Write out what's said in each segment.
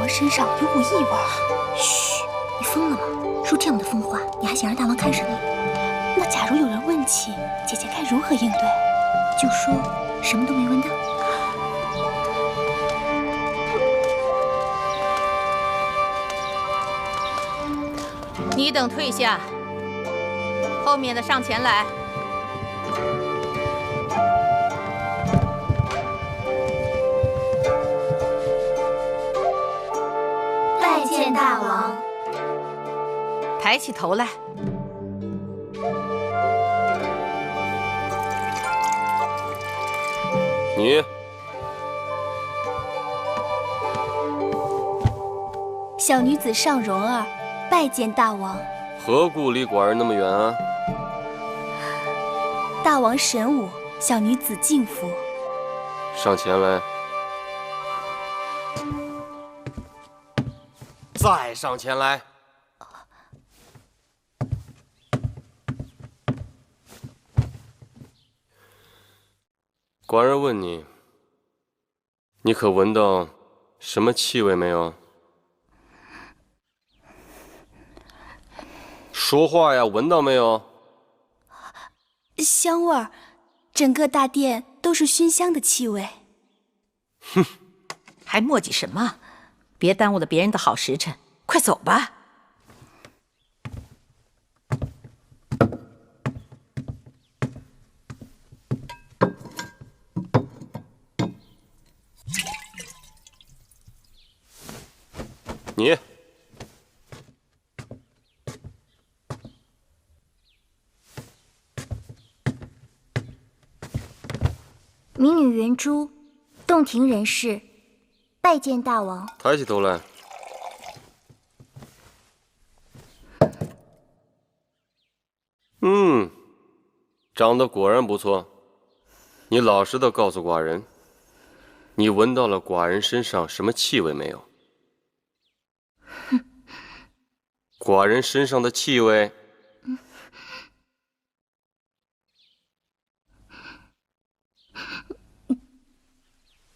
王身上有股异味。嘘，你疯了吗？说这样的疯话，你还想让大王看上你？那假如有人问起，姐姐该如何应对？就说什么都没闻到。你等退下，后面的上前来。拜见大王。抬起头来。你小女子尚蓉儿，拜见大王。何故离寡人那么远啊？大王神武，小女子敬服。上前来。再上前来。寡人问你，你可闻到什么气味没有？说话呀，闻到没有？香味儿，整个大殿都是熏香的气味。哼，还磨叽什么？别耽误了别人的好时辰，快走吧。你民女圆珠，洞庭人士，拜见大王。抬起头来。长得果然不错。你老实的告诉寡人，你闻到了寡人身上什么气味没有？寡人身上的气味。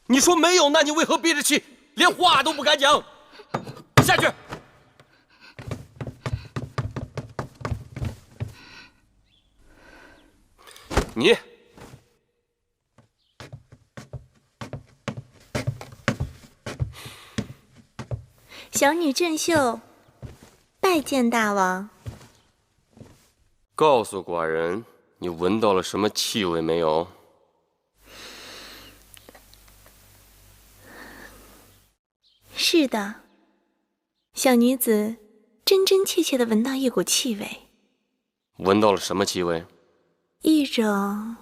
你说没有，那你为何憋着气，连话都不敢讲？下去。你小女郑秀，拜见大王。告诉寡人，你闻到了什么气味没有？是的，小女子真真切切地闻到一股气味。闻到了什么气味？一种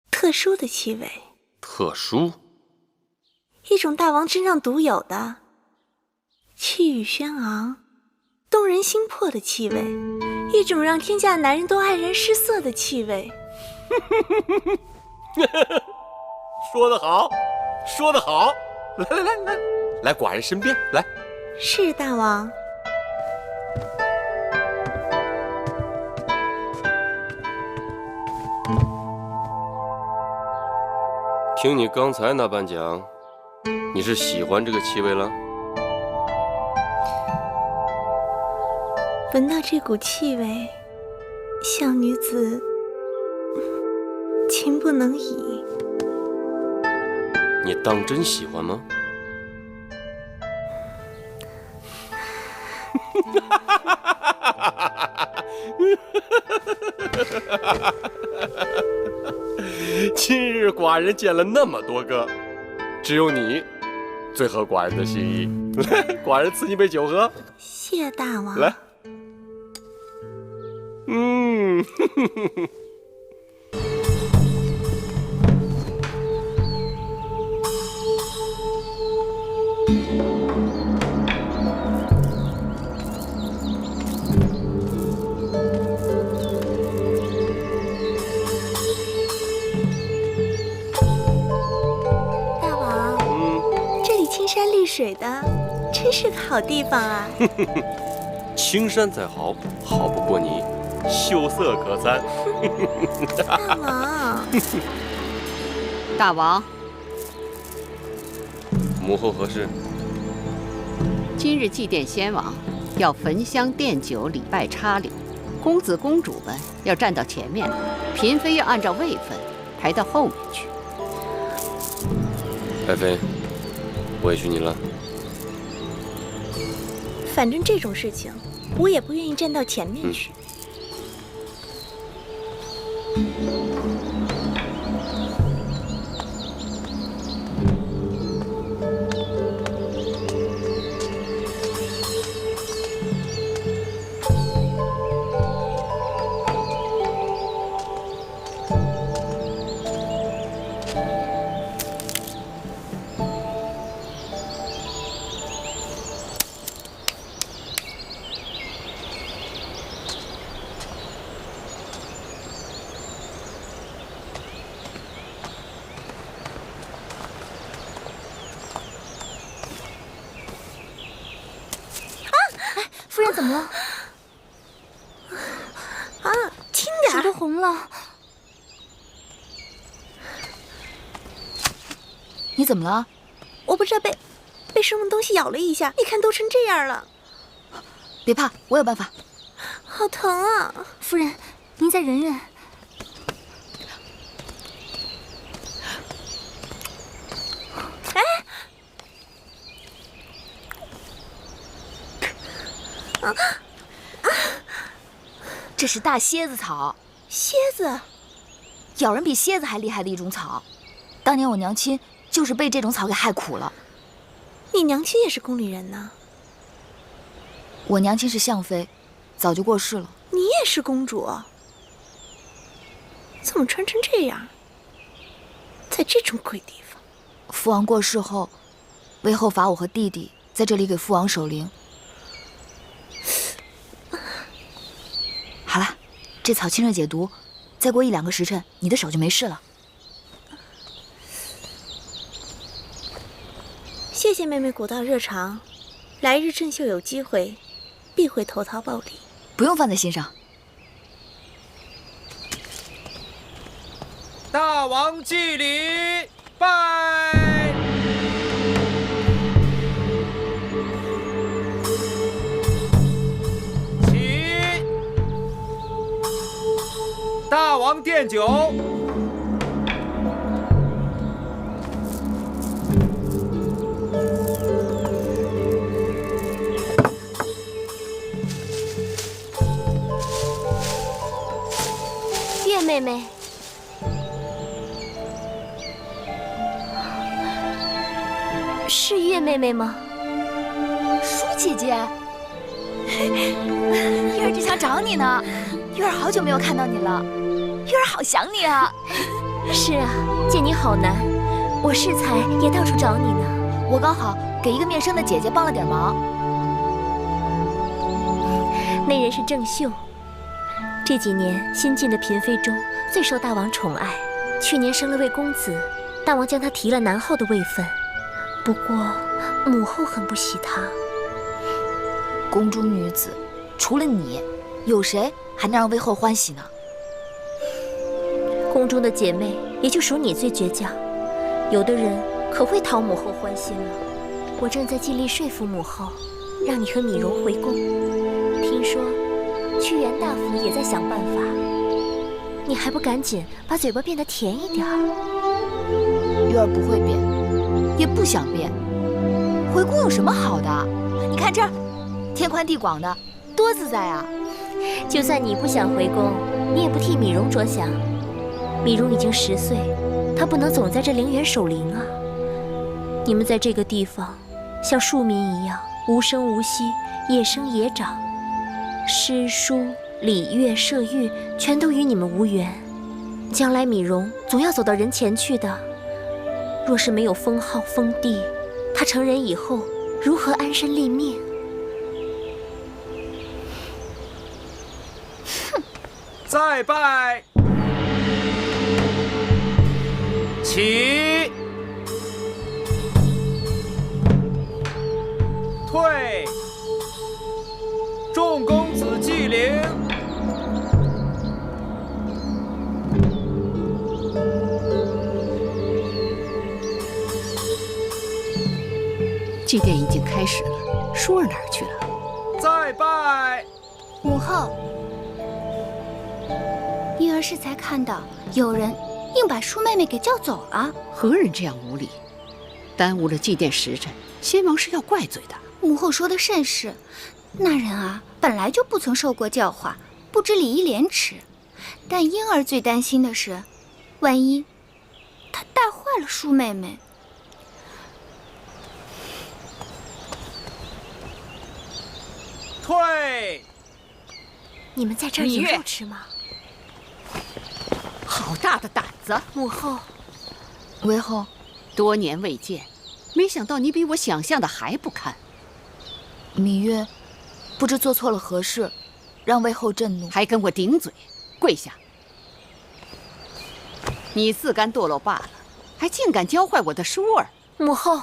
特殊的气味。特殊？一种大王身上独有的气宇轩昂、动人心魄的气味，一种让天下男人都黯然失色的气味。说得好，说得好！来，寡人身边来。是大王。听你刚才那般讲，你是喜欢这个气味了？闻到这股气味，小女子情不能已。你当真喜欢吗？今日寡人见了那么多个，只有你最合寡人的心意。来，寡人赐你杯酒喝。谢大王。来。大王，这里青山绿水的，真是个好地方啊。青山再好，好不过你秀色可餐。大王，大王，母后何事？今日祭奠先王，要焚香奠酒，礼拜插礼。公子公主们要站到前面，嫔妃要按照位分排到后面去。爱妃，委屈你了。反正这种事情，我也不愿意站到前面去。夫人怎么了？啊，轻点手都红了。你怎么了？我不知道被什么东西咬了一下，你看都成这样了。别怕，我有办法。好疼啊！夫人，您再忍忍。这是大蝎子草，蝎子咬人比蝎子还厉害的一种草。当年我娘亲就是被这种草给害苦了。你娘亲也是宫里人呢？我娘亲是相妃，早就过世了。你也是公主？怎么穿成这样？在这种鬼地方？父王过世后，魏后罚我和弟弟在这里给父王守灵。好了，这草清热解毒，再过1-2个时辰，你的手就没事了。谢谢妹妹古道热肠，来日郑秀有机会，必会投桃报李。不用放在心上。大王祭礼，拜！起！大王奠酒。月妹妹，是月妹妹吗？舒姐姐，月儿正想找你呢。月儿好久没有看到你了，月儿好想你啊。是啊，见你好难，我适才也到处找你呢。我刚好给一个面生的姐姐帮了点忙。那人是郑秀，这几年新晋的嫔妃中最受大王宠爱。去年生了位公子，大王将他提了南后的位分。不过母后很不喜他。宫中女子，除了你，有谁还能让魏后欢喜呢？宫中的姐妹也就属你最倔强，有的人可会讨母后欢心了。我正在尽力说服母后，让你和米荣回宫。听说屈原大夫也在想办法，你还不赶紧把嘴巴变得甜一点儿？月儿不会变，也不想变。回宫有什么好的？你看这儿，天宽地广的，多自在啊！就算你不想回宫，你也不替米荣着想。米荣已经10岁，他不能总在这陵园守灵啊。你们在这个地方，像庶民一样无声无息，野生野长，诗书礼乐射御全都与你们无缘。将来米荣总要走到人前去的。若是没有封号封地，他成人以后如何安身立命？再拜。起！退！众公子祭灵。祭奠已经开始了。舒儿哪儿去了？再拜。母后，婴儿适才看到有人硬把舒妹妹给叫走了。何人这样无礼，耽误了祭奠时辰？先王是要怪罪的。母后说的甚是，那人啊，本来就不曾受过教化，不知礼义廉耻。但婴儿最担心的是，万一他带坏了舒妹妹。退！你们在这儿有肉吃吗？好大的胆子！母后，韦后，多年未见，没想到你比我想象的还不堪。芈月不知做错了何事，让魏后震怒，还跟我顶嘴，跪下！你自甘堕落罢了，还竟敢教坏我的舒儿！母后，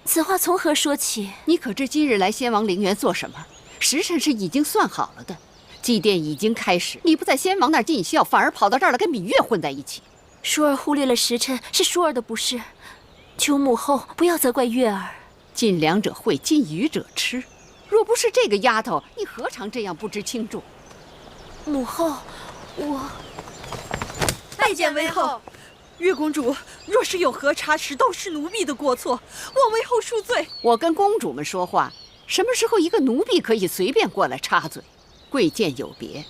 此话从何说起？你可知今日来先王陵园做什么？时辰是已经算好了的，祭奠已经开始。你不在先王那儿尽孝，反而跑到这儿来跟芈月混在一起。舒儿忽略了时辰，是舒儿的不是，求母后不要责怪月儿。尽良者惠，尽愚者痴。若不是这个丫头，你何尝这样不知轻重？母后，我拜见韦后。月公主若是有何差池，都是奴婢的过错，望韦后恕罪。我跟公主们说话，什么时候一个奴婢可以随便过来插嘴？贵贱有别，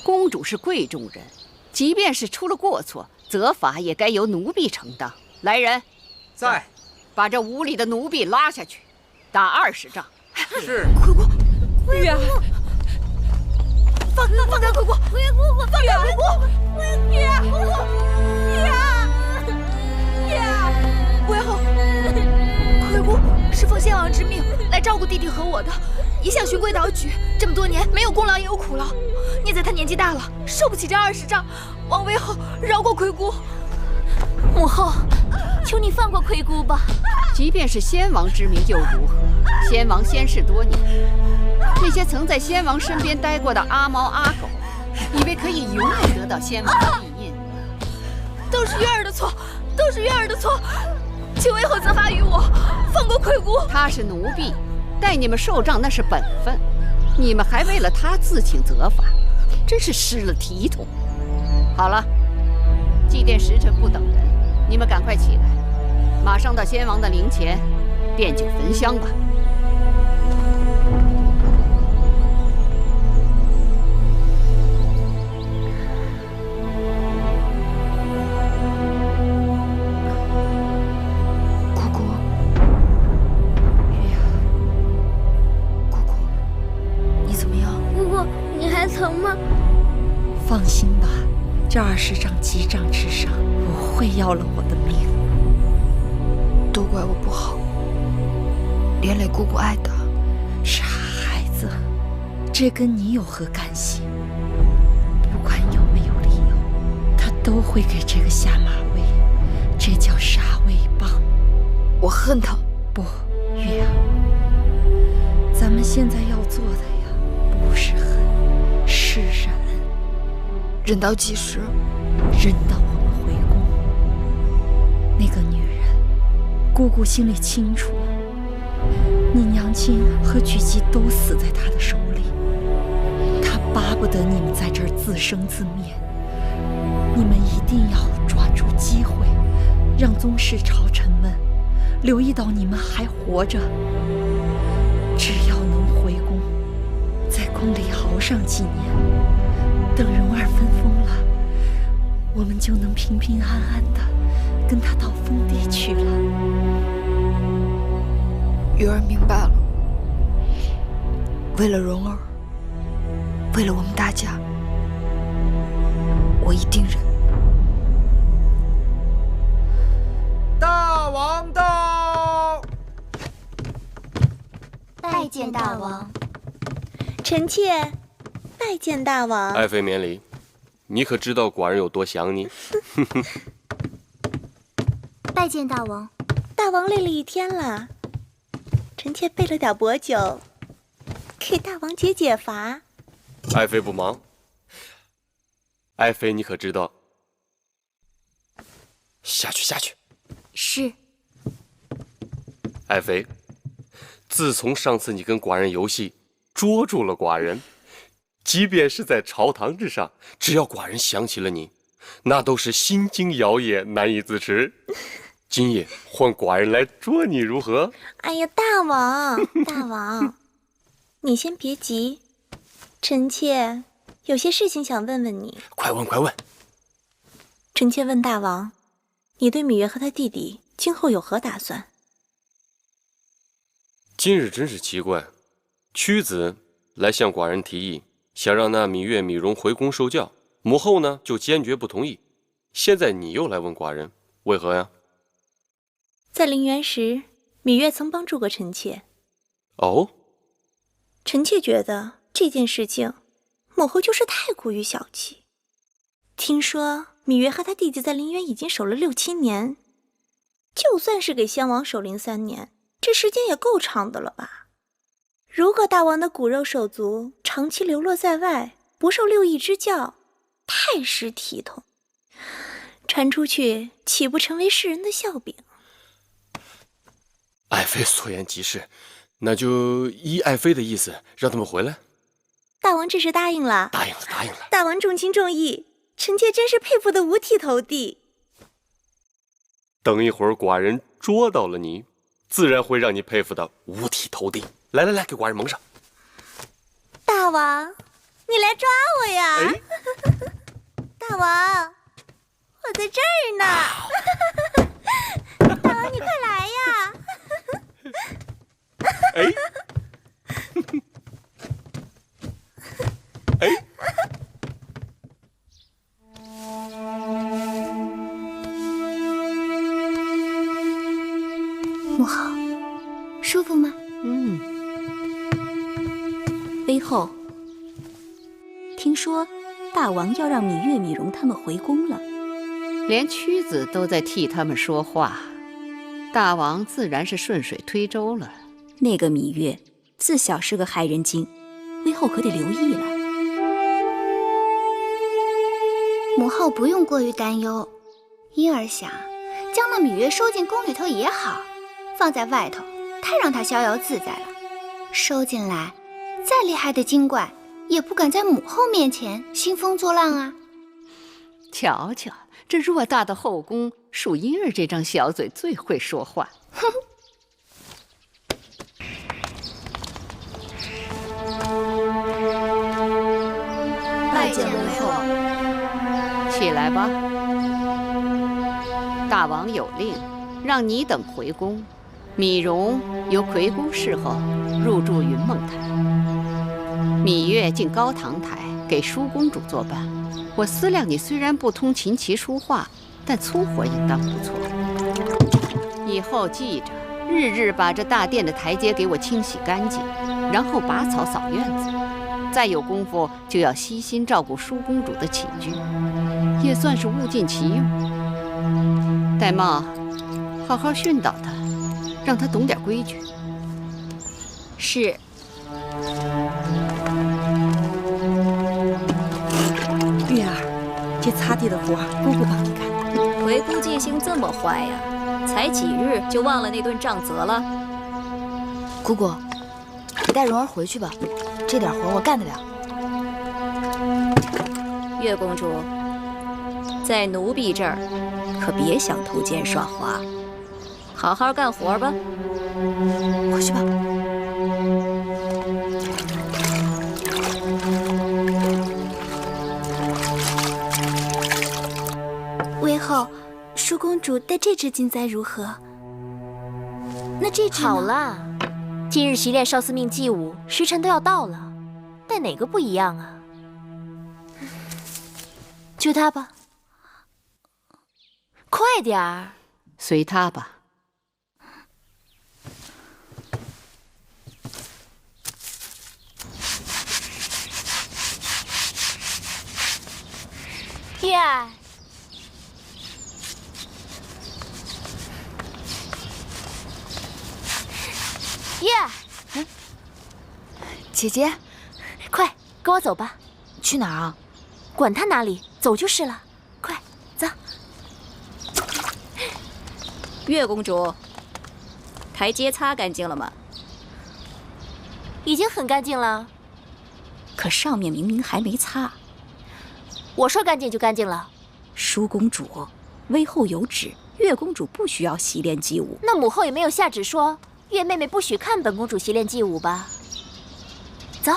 公主是贵重人，即便是出了过错，责罚也该由奴婢承担。来人，在。把这无礼的奴婢拉下去，打20杖。是。月儿，放开姑姑！放开姑姑！月儿，月儿，韦后，魁姑是奉先王之命来照顾弟弟和我的，一向循规蹈矩，这么多年没有功劳也有苦劳。念在他年纪大了，受不起这20杖，望韦后饶过魁姑。母后，求你放过魁姑吧。即便是先王之名又如何？先王仙逝多年，那些曾在先王身边待过的阿猫阿狗，以为可以永远得到先王的庇荫？都是月儿的错，都是月儿的错，请韦后责罚于我，放过魁姑。他是奴婢，带你们受杖那是本分，你们还为了他自请责罚，真是失了体统。好了，祭奠时辰不等人，你们赶快起来，马上到先王的灵前奠酒焚香吧。放心吧，这20杖击杖之伤不会要了我的命。都怪我不好，连累姑姑挨打。傻孩子，这跟你有何干系？不管有没有理由，他都会给这个下马威，这叫杀威棒。我恨他。不，月儿，咱们现在要做的呀，不是恨，是忍。忍到几时？忍到我们回宫。那个女人，姑姑心里清楚，你娘亲和举姬都死在她的手里，她巴不得你们在这儿自生自灭。你们一定要抓住机会，让宗室朝臣们留意到你们还活着。只要能回宫，在宫里熬上几年，等蓉儿分封了，我们就能平平安安的跟她到封地去了。月儿明白了，为了蓉儿，为了我们大家，我一定忍。大王到！拜见大王。臣妾拜见大王。爱妃免礼，你可知道寡人有多想你？拜见大王。大王累了一天了，臣妾备了点薄酒，给大王解解乏。爱妃不忙。爱妃，你可知道？下去，下去。是。爱妃，自从上次你跟寡人游戏，捉住了寡人，即便是在朝堂之上，只要寡人想起了你，那都是心惊摇曳，难以自持。今夜换寡人来捉你如何？哎呀，大王，大王，你先别急，臣妾有些事情想问问你。快问快问。臣妾问大王，你对芈月和她弟弟今后有何打算？今日真是奇怪，屈子来向寡人提议，想让那芈月、芈容回宫受教，母后呢就坚决不同意。现在你又来问寡人，为何呀？在陵园时，芈月曾帮助过臣妾。哦，臣妾觉得这件事情，母后就是太过于小气。听说芈月和她弟弟在陵园已经守了6、7年，就算是给先王守陵3年，这时间也够长的了吧？如果大王的骨肉手足长期流落在外，不受6艺之教，太失体统，传出去岂不成为世人的笑柄？爱妃所言极是，那就依爱妃的意思，让他们回来。大王这是答应了。答应了，答应了。大王重情重义，臣妾真是佩服得五体投地。等一会儿寡人捉到了你，自然会让你佩服的五体投地。来来来，给寡人蒙上。大王，你来抓我呀！哎、大王，我在这儿呢。大王，你快来呀！哎，哎，母后，舒服吗？妃后，听说大王要让芈月、芈容他们回宫了，连屈子都在替他们说话，大王自然是顺水推舟了。那个芈月自小是个害人精，妃后可得留意了。母后不用过于担忧，婴儿想将那芈月收进宫里头也好，放在外头太让她逍遥自在了。收进来，再厉害的精怪也不敢在母后面前兴风作浪啊。瞧瞧，这偌大的后宫，属婴儿这张小嘴最会说话。哼。拜见为后。起来吧。大王有令，让你等回宫。芈容由魁宫侍候，入住云梦台。芈月进高堂台，给舒公主作伴。我思量你虽然不通琴棋书画，但粗活应当不错。以后记着，日日把这大殿的台阶给我清洗干净，然后拔草扫院子。再有功夫，就要悉心照顾舒公主的起居，也算是物尽其用。戴瑁，好好训导他，让他懂点规矩。是。月儿，这擦地的活姑姑帮你干。回姑记性这么坏呀？才几日就忘了那顿杖责了？姑姑，你带蓉儿回去吧，这点活我干得了。月公主，在奴婢这儿可别想偷奸耍滑，好好干活吧。回去吧。为后，舒公主戴这只金簪如何？那这只呢？好啦，今日习练少司命祭舞，时辰都要到了，戴哪个不一样啊？就它吧，快点儿。随他吧。月儿，月儿，姐姐，快跟我走吧。去哪儿啊？管他哪里，走就是了。快走。月公主，台阶擦干净了吗？已经很干净了。可上面明明还没擦。我说干净就干净了。舒公主，微后有旨，月公主不需要习练祭舞。那母后也没有下旨说月妹妹不许看本公主习练祭舞吧？走。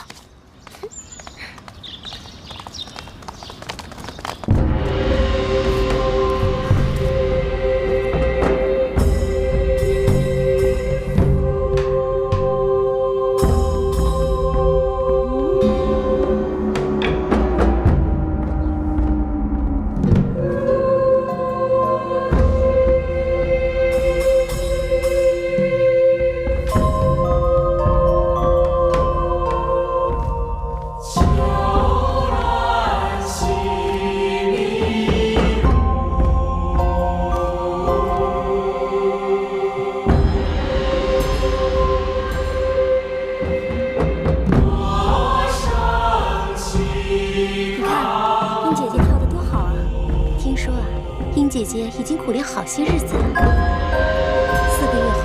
姐姐已经苦练好些日子了。4个月后，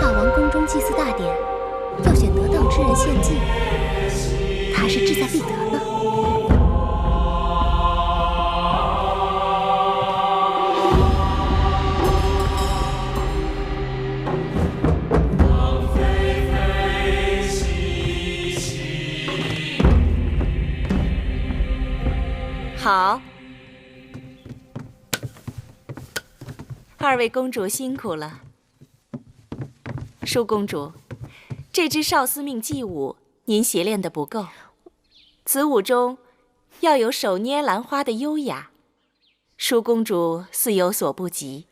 大王宫中祭祀大典，要选得当之人献祭，她是志在必得呢。好。2位公主辛苦了。舒公主，这支少司命祭舞您习练得不够，此舞中要有手捏兰花的优雅，舒公主似有所不及。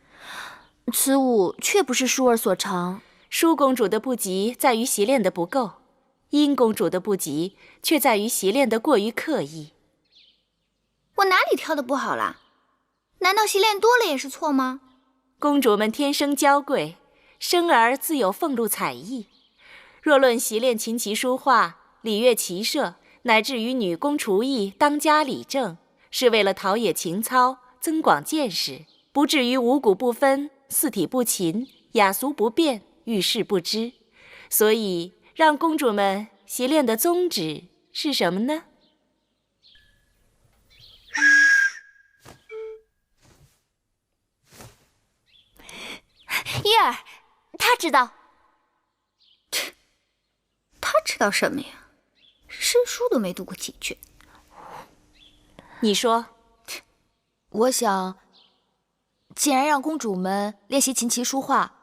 此舞却不是舒儿所长。舒公主的不及在于习练得不够，殷公主的不及却在于习练得过于刻意。我哪里跳得不好啦？难道习练多了也是错吗？公主们天生娇贵，生而自有俸禄彩艺。若论习练琴棋书画、礼乐骑射，乃至于女工厨艺、当家理政，是为了陶冶情操、增广见识，不至于五谷不分、四体不勤、雅俗不变、遇事不知。所以，让公主们习练的宗旨是什么呢？叶儿，他知道。他知道什么呀？诗书都没读过几句。你说。我想，既然让公主们练习琴棋书画，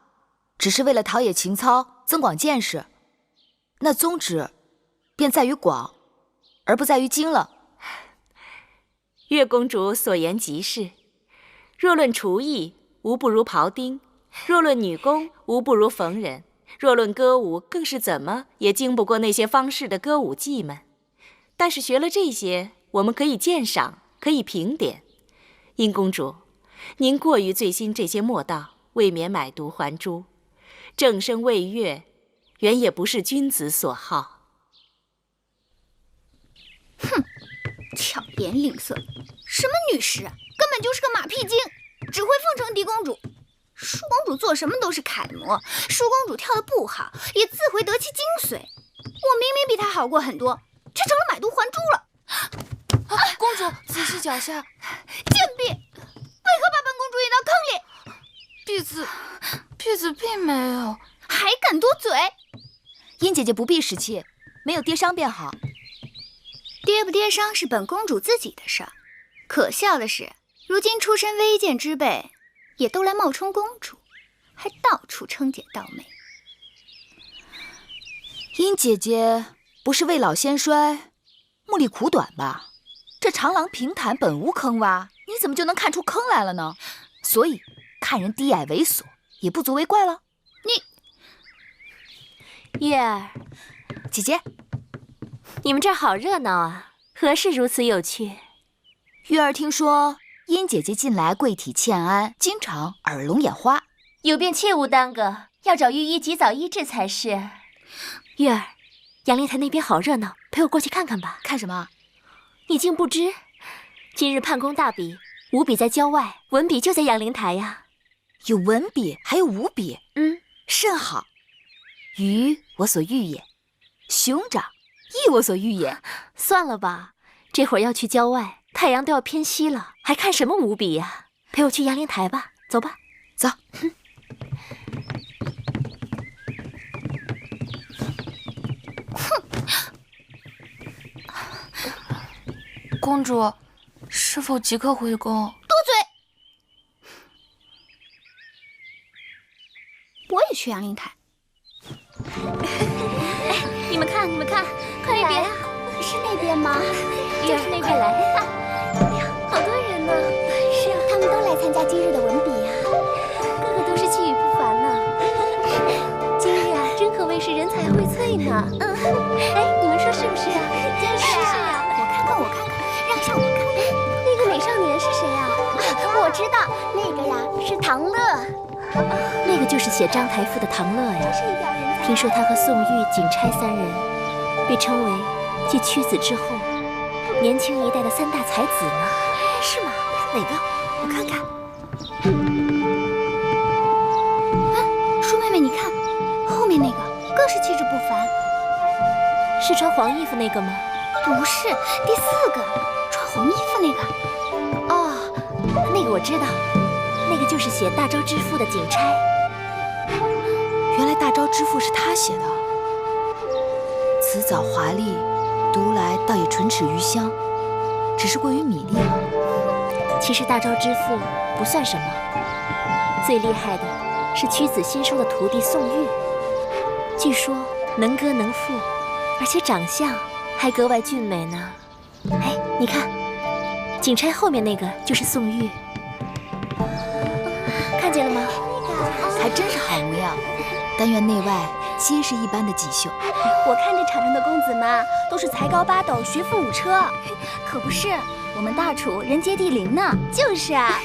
只是为了陶冶情操、增广见识，那宗旨便在于广，而不在于精了。月公主所言极是。若论厨艺，无不如庖丁。若论女工，无不如缝纫；若论歌舞，更是怎么也经不过那些方士的歌舞伎们。但是学了这些，我们可以鉴赏，可以评点。殷公主，您过于醉心这些墨道，未免买椟还珠。正声魏乐，原也不是君子所好。哼，巧言令色，什么女士啊，根本就是个马屁精，只会奉承嫡公主。舒公主做什么都是楷模，舒公主跳得不好，也自会得其精髓。我明明比她好过很多，却成了买椟还珠了。公主，仔细脚下。贱婢，为何把本公主引到坑里？婢子并没有。还敢多嘴！殷姐姐不必使气，没有跌伤便好。跌不跌伤是本公主自己的事儿。可笑的是，如今出身微贱之辈，也都来冒充公主，还到处称姐道美。殷姐姐不是未老先衰，目力苦短吧？这长廊平坦本无坑洼，你怎么就能看出坑来了呢？所以看人低矮猥琐也不足为怪了。月儿，姐姐，你们这儿好热闹啊，何事如此有趣？月儿听说殷姐姐近来贵体欠安，经常耳聋眼花，有病切勿耽搁，要找御医及早医治才是。月儿，杨灵台那边好热闹，陪我过去看看吧。看什么？你竟不知，今日判公大比，武比在郊外，文比就在杨灵台呀。有文比，还有武比，甚好。于我所欲也。兄长，亦我所欲也。算了吧，这会儿要去郊外，太阳都要偏西了，还看什么舞比呀？陪我去阳灵台吧，走吧。走。公主，是否即刻回宫？多嘴！我也去阳灵台。你们看，快来呀！是那边吗？就是那边来。哎呀，好多人呢！是啊，他们都来参加今日的文比呀，个个都是气宇不凡呢。今日啊，真可谓是人才荟萃呢。哎，你们说是不是啊？真是啊！我看看，让一下我看看。那个美少年是谁啊？我知道，那个呀是唐乐。那个就是写章台赋的唐乐呀。听说他和宋玉、景差三人被称为继屈子之后年轻一代的3大才子呢。是吗？哪个？我看看。舒妹妹，你看，后面那个更是气质不凡。是穿黄衣服那个吗？不是，第4个穿红衣服那个。哦，那个我知道，那个就是写《大昭之赋》的景差。原来大昭之赋是他写的，辞藻华丽，读来倒也唇齿余香，只是过于米粒了。其实大昭之赋不算什么，最厉害的是屈子新收的徒弟宋玉，据说能歌能赋，而且长相还格外俊美呢。哎，你看，景差后面那个就是宋玉，看见了吗？还真是好模样，但愿内外皆是一般的锦绣。我看这场上的公子们都是才高8斗，学富5车，可不是我们大楚人杰地灵呢。就是啊。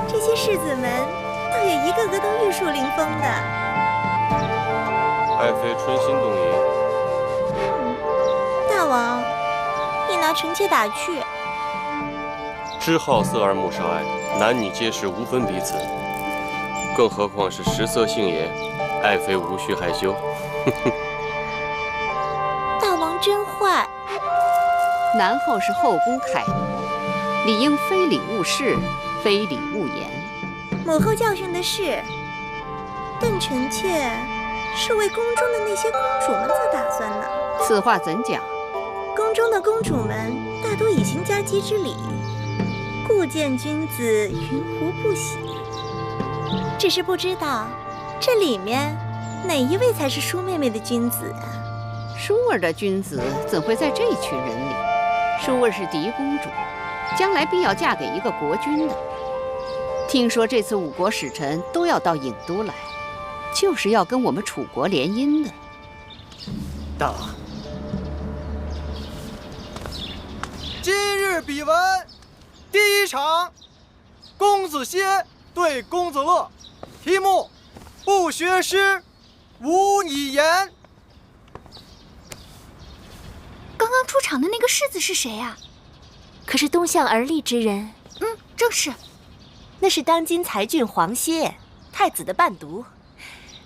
这些世子们倒也一个个都玉树临风的。爱妃春心动淫。大王，你拿臣妾打趣。知好色而慕少爱，男女皆是无分彼此。更何况是食色性也，爱妃无需害羞。大王真坏。男后是后宫楷模，理应非礼勿视，非礼勿言。母后教训的是，但臣妾是为宫中的那些公主们做打算呢。此话怎讲？宫中的公主们大多已行嫁姬之礼，故见君子云胡不喜。只是不知道这里面哪一位才是舒妹妹的君子啊？舒儿的君子怎会在这群人里？舒儿是嫡公主，将来必要嫁给一个国君的。听说这次5国使臣都要到郢都来，就是要跟我们楚国联姻的。大王，今日比文第1场，公子歇对公子乐，题目：不学诗，无以言。刚刚出场的那个世子是谁啊？可是东向而立之人。正是。那是当今才俊黄歇，太子的伴读，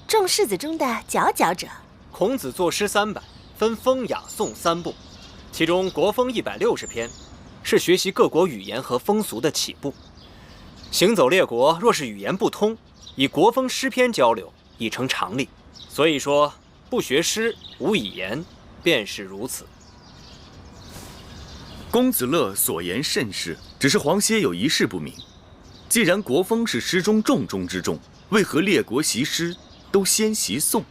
众世子中的佼佼者。孔子作诗300，分风雅颂3部，其中国风160篇，是学习各国语言和风俗的起步。行走列国，若是语言不通，以国风诗篇交流，已成常例。所以说，不学诗，无以言，便是如此。公子乐所言甚是，只是黄歇有一事不明。既然国风是诗中重中之重，为何列国习诗都先习宋？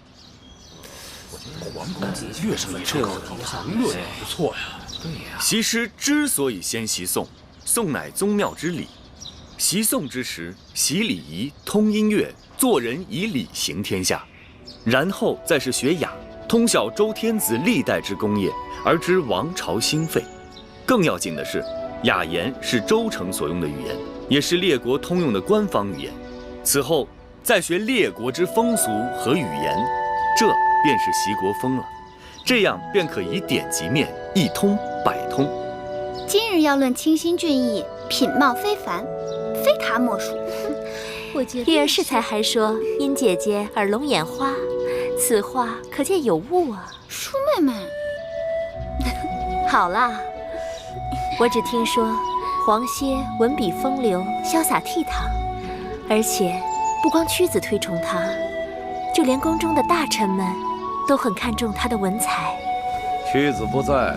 黄公子越是这唐乐也不错呀。对呀。习诗之所以先习宋，宋乃宗庙之礼。习宋之时，习礼仪，通音乐，做人以礼行天下。然后再是学雅，通晓周天子历代之功业，而知王朝兴废。更要紧的是，雅言是周成所用的语言，也是列国通用的官方语言。此后再学列国之风俗和语言，这便是习国风了。这样便可以点及面，一通百通。今日要论清新俊逸，品貌非凡，非他莫属。我觉得月儿适才还说殷姐姐耳聋眼花，此话可见有误啊。舒妹妹，好啦，我只听说黄歇文笔风流，潇洒倜傥，而且不光屈子推崇他，就连宫中的大臣们都很看重他的文采。屈子不在，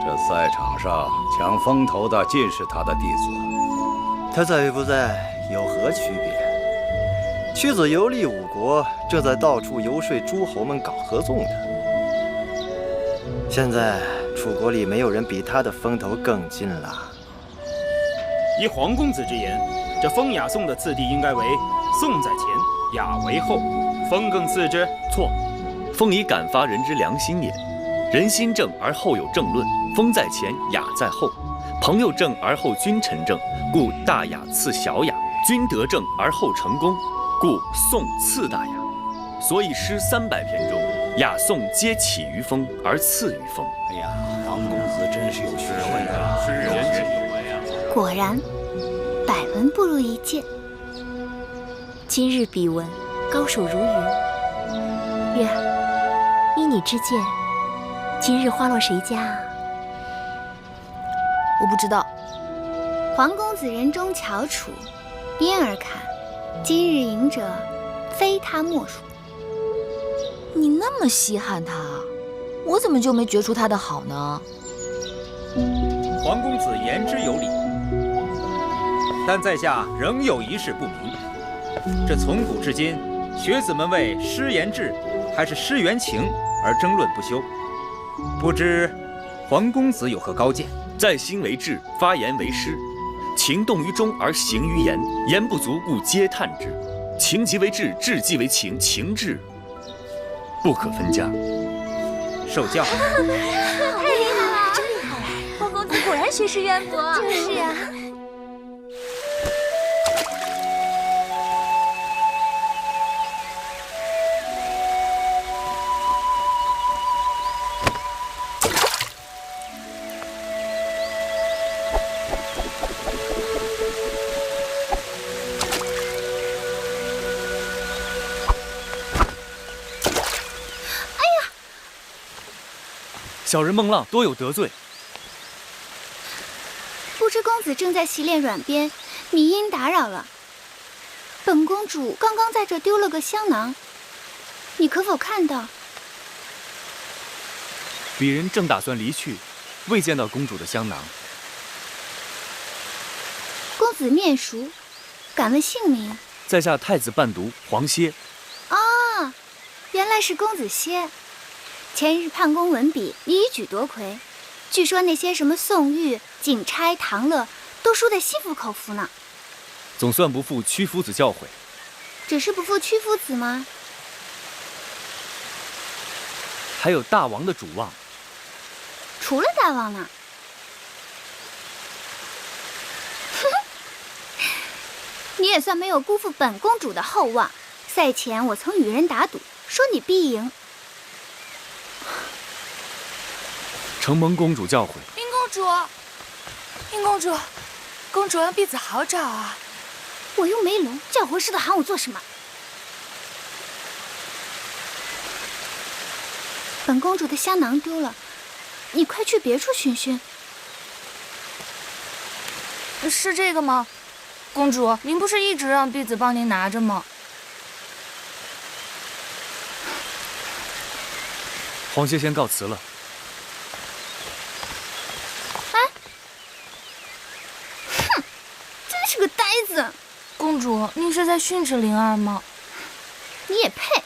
这赛场上抢风头的尽是他的弟子。他在与不在有何区别？屈子游历五国，正在到处游说诸侯们搞合纵的。现在楚国里没有人比他的风头更近了。依黄公子之言，这风雅颂的次第应该为颂在前，雅为后，风更次之。错，风以感发人之良心也。人心正而后有正论，风在前，雅在后。朋友正而后君臣正，故大雅次小雅；君德正而后成功，故颂次大雅。所以诗300篇中，雅颂皆起于风而次于风。哎呀，黄公子真是有学问啊！是有学问啊！果然，百闻不如一见。今日比文，高手如云。月儿，依你之见，今日花落谁家啊？我不知道。黄公子人中翘楚，因而看，今日赢者，非他莫属。你那么稀罕他，我怎么就没觉出他的好呢？黄公子言之有理，但在下仍有一事不明。这从古至今，学子们为诗言志还是诗言情而争论不休，不知黄公子有何高见？在心为志，发言为诗，情动于中而行于言，言不足故嗟叹之。情即为志，志即为情，情志不可分家。受教。太厉害了，真厉害！黄公子果然学识渊博。就是啊。小人孟浪多有得罪，不知公子正在洗脸软鞭，迷因打扰了。本公主刚刚在这丢了个香囊，你可否看到？鄙人正打算离去，未见到公主的香囊。公子面熟，敢问姓名？在下太子伴读黄歇。啊，原来是公子歇。前日判公文笔，你一举夺魁，据说那些什么宋玉、景钗、唐乐都输得心服口服呢。总算不负屈夫子教诲。只是不负屈夫子吗？还有大王的主望。除了大王呢？你也算没有辜负本公主的厚望。赛前我曾与人打赌，说你必赢。承蒙公主教诲。殷公主，殷公主，公主让婢子好找啊！我又没聋，叫活似的喊我做什么？本公主的香囊丢了，你快去别处寻寻。是这个吗？公主，您不是一直让婢子帮您拿着吗？黄歇先告辞了。是个呆子。公主，您是在训斥灵儿吗？你也配？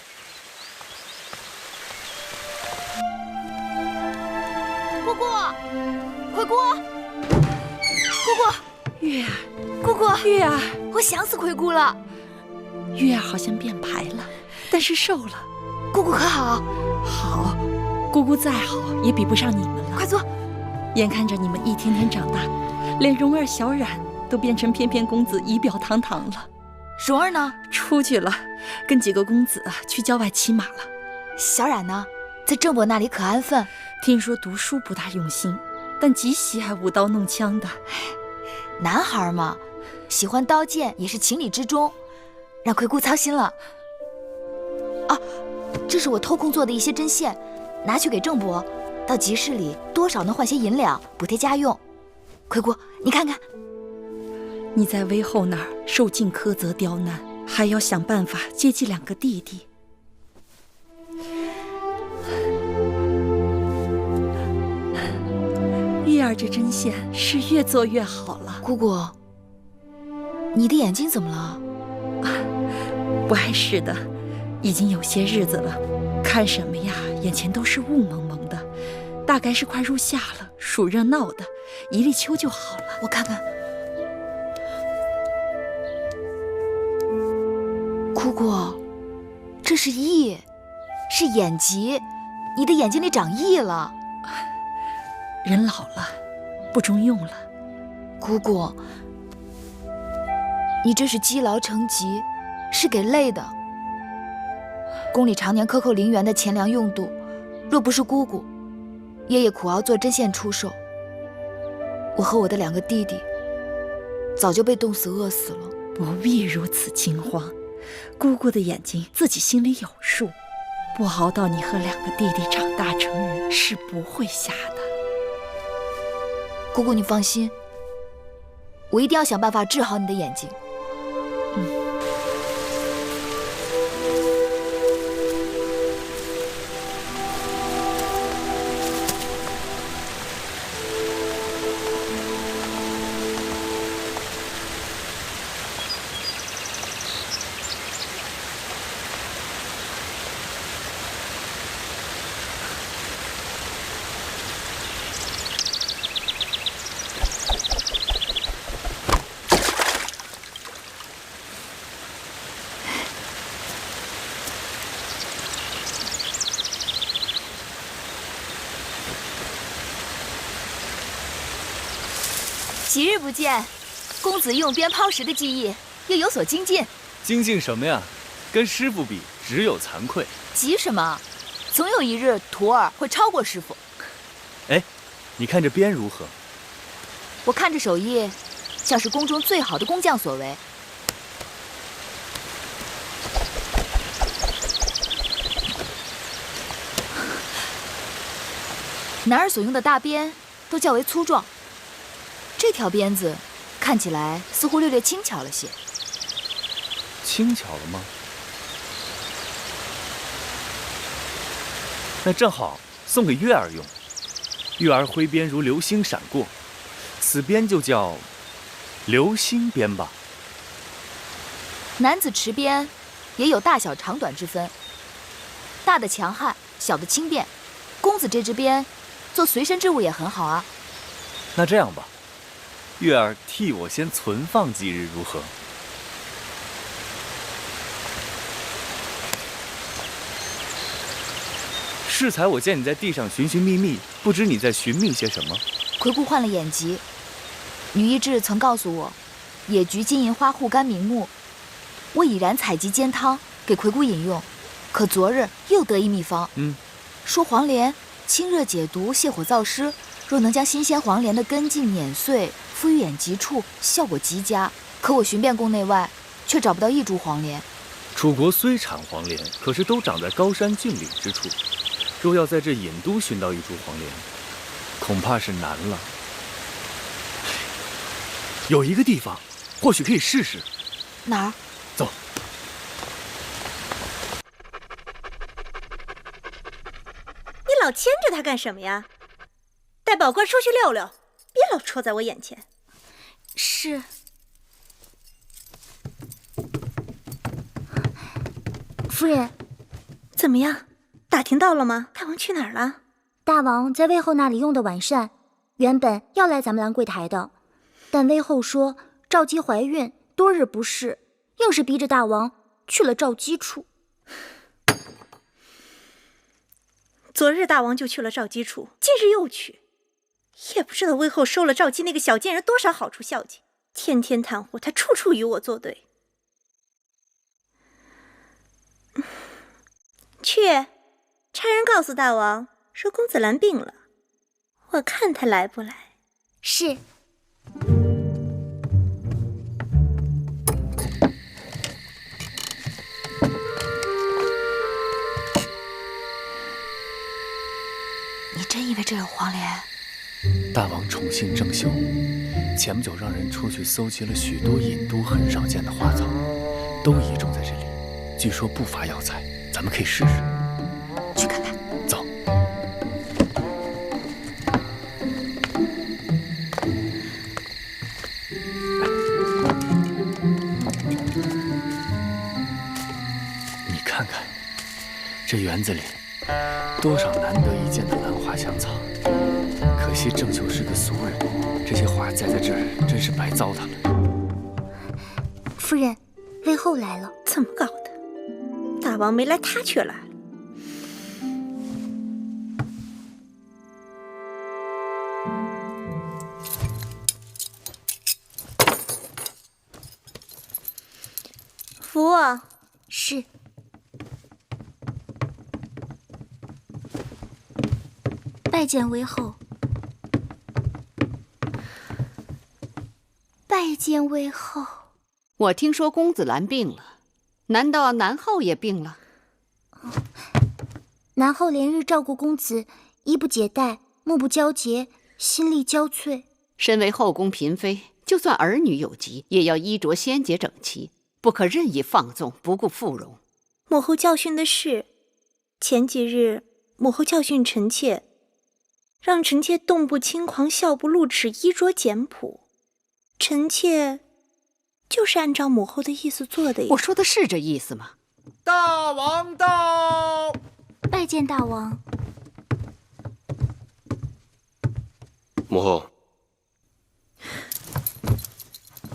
姑姑，回姑，姑姑，月儿，姑姑，月儿，我想死魁姑了。月儿好像变白了，但是瘦了。姑姑可好？好，姑姑再好也比不上你们了。快坐。眼看着你们一天天长大，连蓉儿、小冉都变成翩翩公子，仪表堂堂了。蓉儿呢？出去了，跟几个公子去郊外骑马了。小冉呢？在郑伯那里可安分。听说读书不大用心，但极喜爱舞刀弄枪的。男孩嘛，喜欢刀剑也是情理之中，让魁姑操心了。啊，这是我偷空做的一些针线，拿去给郑伯，到集市里多少能换些银两，补贴家用。魁姑，你看看。你在威后那儿受尽苛责刁难，还要想办法接济2个弟弟。玉儿这针线是越做越好了。姑姑，你的眼睛怎么了？不碍事的，已经有些日子了，看什么呀，眼前都是雾蒙蒙的，大概是快入夏了，暑热闹的，一立秋就好了。我看看。姑姑，这是翳，是眼疾，你的眼睛里长翳了。人老了，不中用了。姑姑，你这是积劳成疾，是给累的。宫里常年克扣陵园的钱粮用度，若不是姑姑，爷爷苦熬做针线出售，我和我的2个弟弟早就被冻死饿死了。不必如此惊慌，姑姑的眼睛自己心里有数，不熬到你和2个弟弟长大成人，是不会瞎的。姑姑，你放心，我一定要想办法治好你的眼睛。几日不见，公子用鞭抛石的技艺又有所精进。精进什么呀？跟师傅比，只有惭愧。急什么？总有一日徒儿会超过师傅。哎，你看这鞭如何？我看这手艺，像是宫中最好的工匠所为。男儿所用的大鞭都较为粗壮。这条鞭子看起来似乎略轻巧了些。轻巧了吗？那正好送给月儿用。月儿挥鞭如流星闪过，此鞭就叫流星鞭吧。男子持鞭也有大小长短之分，大的强悍，小的轻便。公子这支鞭做随身之物也很好啊。那这样吧，月儿替我先存放几日，如何？适才我见你在地上寻寻觅觅，不知你在寻觅些什么。魁姑患了眼疾，女医治曾告诉我，野菊、金银花护肝明目。我已然采集煎汤给魁姑饮用，可昨日又得一秘方，说黄连清热解毒、泻火燥湿。若能将新鲜黄连的根茎碾碎，敷于眼疾处，效果极佳。可我寻遍宫内外，却找不到一株黄连。楚国虽产黄连，可是都长在高山峻岭之处。若要在这隐都寻到一株黄连，恐怕是难了。有一个地方，或许可以试试。哪儿？走。你老牵着他干什么呀？带宝官出去溜溜，别老戳在我眼前。是。夫人，怎么样？打听到了吗？大王去哪儿了？大王在魏后那里用的晚膳，原本要来咱们兰柜台的，但魏后说赵姬怀孕，多日不适，硬是逼着大王去了赵姬处。昨日大王就去了赵姬处，今日又去，也不知道魏后收了赵姬那个小贱人多少好处孝敬，天天袒护他，处处与我作对。去，差人告诉大王说公子兰病了，我看他来不来。是。你真以为这有黄连？大王宠信郑袖，前不久让人出去搜集了许多隐都很少见的花草，都移种在这里，据说不乏药材，咱们可以试试。去看看。走。你看看，这园子里多少难得一见的兰花香草。可惜郑袖是个俗人，这些花栽在这儿真是白糟蹋了。夫人，魏后来了。怎么搞的？大王没来，他却来了。扶我。是。拜见魏后。拜见魏后。我听说公子兰病了，难道南后也病了？南后连日照顾公子，衣不解带，目不交结，心力交瘁。身为后宫嫔妃，就算儿女有疾，也要衣着鲜洁整齐，不可任意放纵，不顾妇容。母后教训的是，前几日母后教训臣妾，让臣妾动不轻狂，笑不露齿，衣着简朴。臣妾就是按照母后的意思做的呀。我说的是这意思吗？大王到！拜见大王。母后。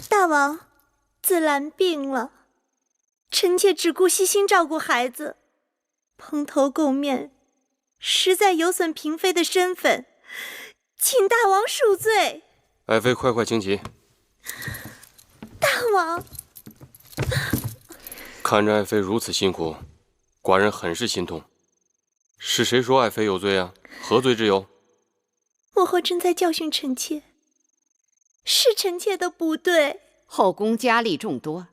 大王，子兰病了，臣妾只顾悉心照顾孩子，蓬头垢面，实在有损嫔妃的身份，请大王恕罪。爱妃快快请起。大王，看着爱妃如此辛苦，寡人很是心痛。是谁说爱妃有罪啊？何罪之有？母后正在教训臣妾，是臣妾的不对。后宫佳丽众多，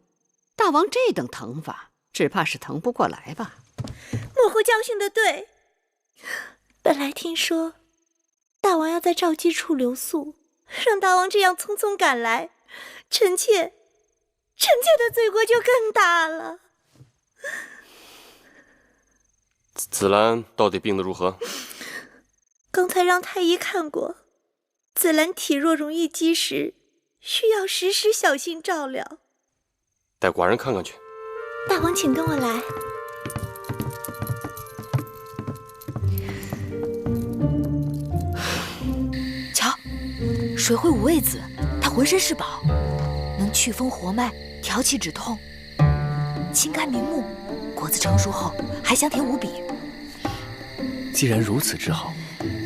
大王这等疼法，只怕是疼不过来吧？母后教训的对。本来听说大王要在赵姬处留宿，让大王这样匆匆赶来，臣妾的罪过就更大了。子兰到底病得如何？刚才让太医看过，子兰体弱容易积食，需要时时小心照料。带寡人看看去。大王请跟我来。瞧，水会五味子，它浑身是宝，能祛风活脉，调气止痛，清肝明目，果子成熟后还香甜无比。既然如此之好，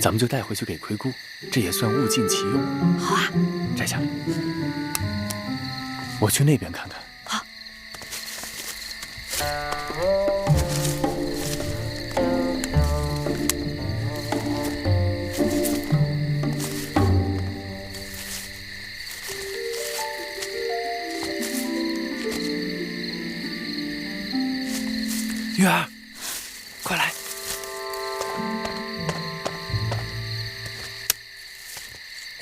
咱们就带回去给魁姑，这也算物尽其用。好啊，摘下来。我去那边看看。好。月儿，快来！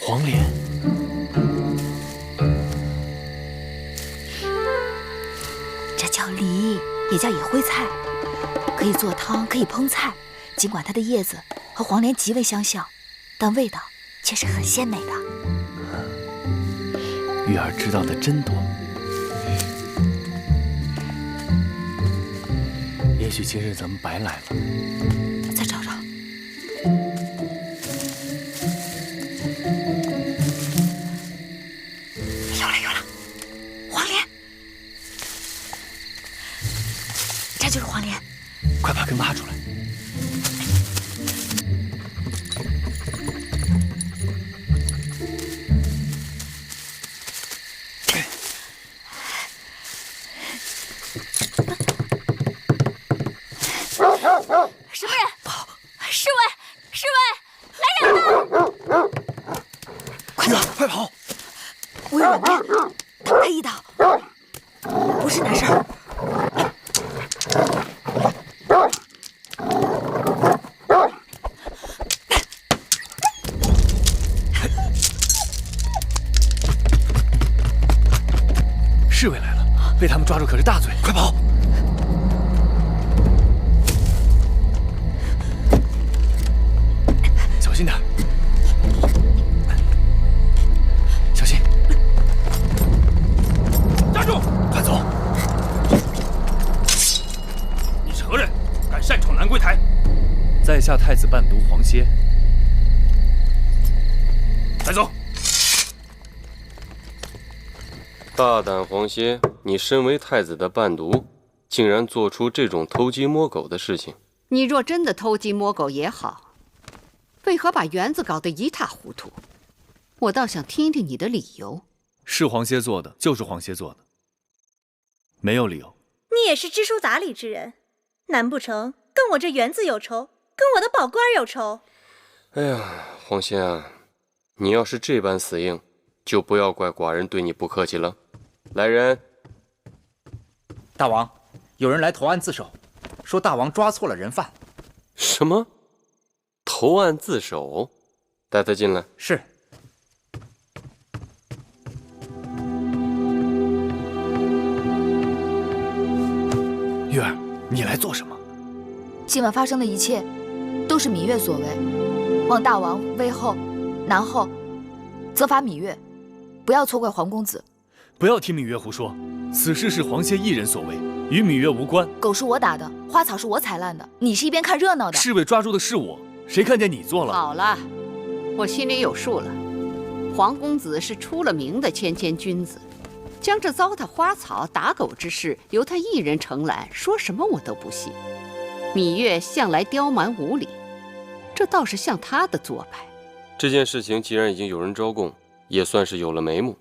黄连，这叫梨，也叫野灰菜，可以做汤，可以烹菜。尽管它的叶子和黄连极为相像，但味道却是很鲜美的。月儿知道的真多。也许今日咱们白来了。再找找。有了有了，黄连，这就是黄连。快把根挖出来。什么人？侍卫，来人呐！快走，快跑！我有软鞭，挡他一刀，不是难事儿。侍卫来了，被他们抓住可是大罪，快跑！小心点，小心！站住！快走！你承认敢擅闯兰桂台？在下太子伴读黄歇。带走。大胆黄歇，你身为太子的伴读，竟然做出这种偷鸡摸狗的事情。你若真的偷鸡摸狗也好，为何把园子搞得一塌糊涂？我倒想听听你的理由。是黄歇做的，就是黄歇做的，没有理由。你也是知书达理之人，难不成跟我这园子有仇，跟我的宝官有仇？哎呀，黄歇啊，你要是这般死硬，就不要怪寡人对你不客气了。来人！大王，有人来投案自首，说大王抓错了人犯。什么？投案自首？带他进来。是。月儿，你来做什么？今晚发生的一切，都是芈月所为。望大王威后、南后，责罚芈月，不要错怪黄公子。不要听芈月胡说，此事是黄歇一人所为，与芈月无关。狗是我打的，花草是我采烂的，你是一边看热闹的。侍卫抓住的是我，谁看见你做了？好了，我心里有数了。黄公子是出了名的谦谦君子，将这糟蹋花草、打狗之事由他一人承揽，说什么我都不信。芈月向来刁蛮无礼，这倒是像他的做派。这件事情既然已经有人招供，也算是有了眉目。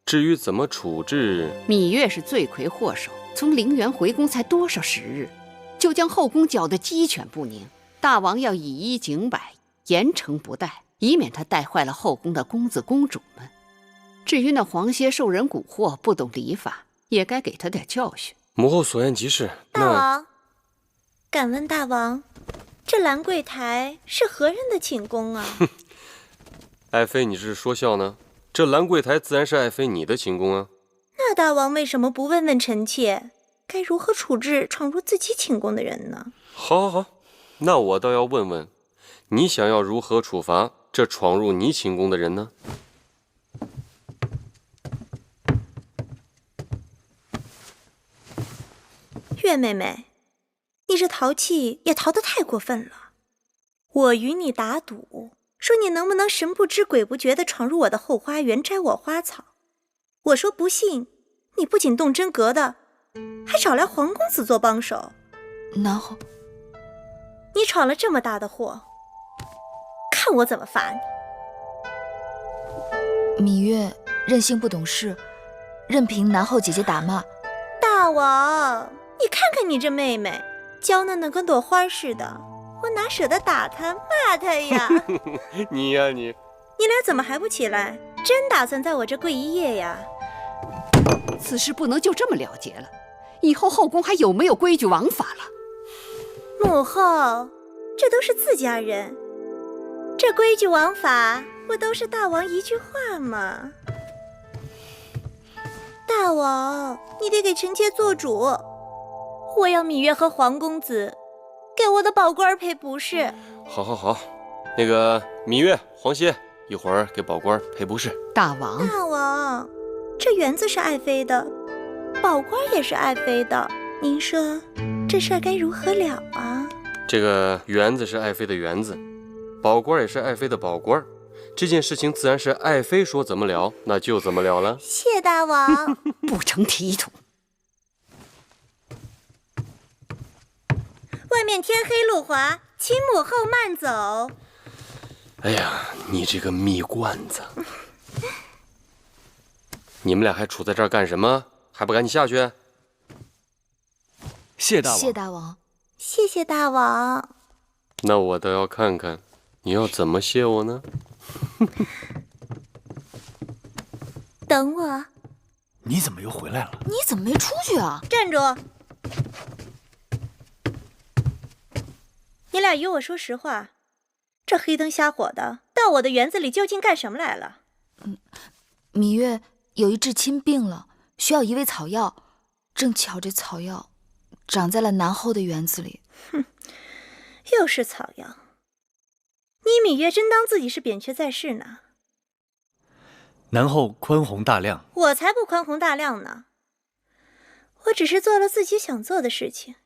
至于怎么处置，芈月是罪魁祸首，从陵园回宫才多少时日，就将后宫搅得鸡犬不宁。大王要以一警百，严惩不贷，以免他带坏了后宫的公子公主们。至于那黄歇受人蛊惑，不懂礼法，也该给他点教训。母后所言极是。大王，敢问大王，这兰桂台是何人的寝宫啊？爱妃，你是说笑呢？这兰桂台自然是爱妃你的寝宫啊。那大王为什么不问问臣妾，该如何处置闯入自己寝宫的人呢？好，好，好，那我倒要问问，你想要如何处罚这闯入你寝宫的人呢？月妹妹，你这淘气也淘得太过分了。我与你打赌，说你能不能神不知鬼不觉地闯入我的后花园摘我花草。我说不信，你不仅动真格的，还找来黄公子做帮手。然后你闯了这么大的祸，看我怎么罚你。芈月任性不懂事，任凭南后姐姐打骂。大王，你看看你这妹妹，娇嫩的跟朵花似的，我哪舍得打她骂她呀？你呀你俩怎么还不起来？真打算在我这跪一夜呀？此事不能就这么了结了，以后后宫还有没有规矩王法了？母后，这都是自家人，这规矩王法不都是大王一句话吗？大王，你得给臣妾做主，我要芈月和黄公子给我的宝官赔不是。好，好，好，那个芈月、黄歇，一会儿给宝官赔不是。大王，大王，这园子是爱妃的，宝官也是爱妃的，您说这事儿该如何了啊？这个园子是爱妃的园子，宝官也是爱妃的宝官，这件事情自然是爱妃说怎么了，那就怎么了了。谢大王。不成体统。外面天黑路滑，请母后慢走。哎呀，你这个蜜罐子！你们俩还杵在这儿干什么？还不赶紧下去？谢大王。谢大王。谢谢大王。那我倒要看看，你要怎么谢我呢？等我。你怎么又回来了？你怎么没出去啊？站住！你俩与我说实话，这黑灯瞎火的，到我的园子里究竟干什么来了？芈月有一至亲病了，需要一味草药，正巧这草药长在了南后的园子里。哼，又是草药！你芈月真当自己是扁鹊在世呢？南后宽宏大量，我才不宽宏大量呢！我只是做了自己想做的事情。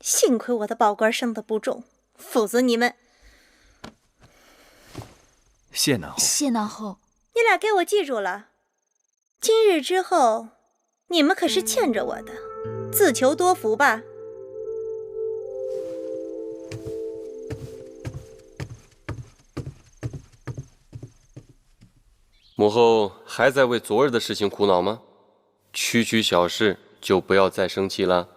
幸亏我的宝官生得不重，否则你们……谢南后，谢南后，你俩给我记住了，今日之后，你们可是欠着我的，自求多福吧。母后还在为昨日的事情苦恼吗？区区小事就不要再生气了。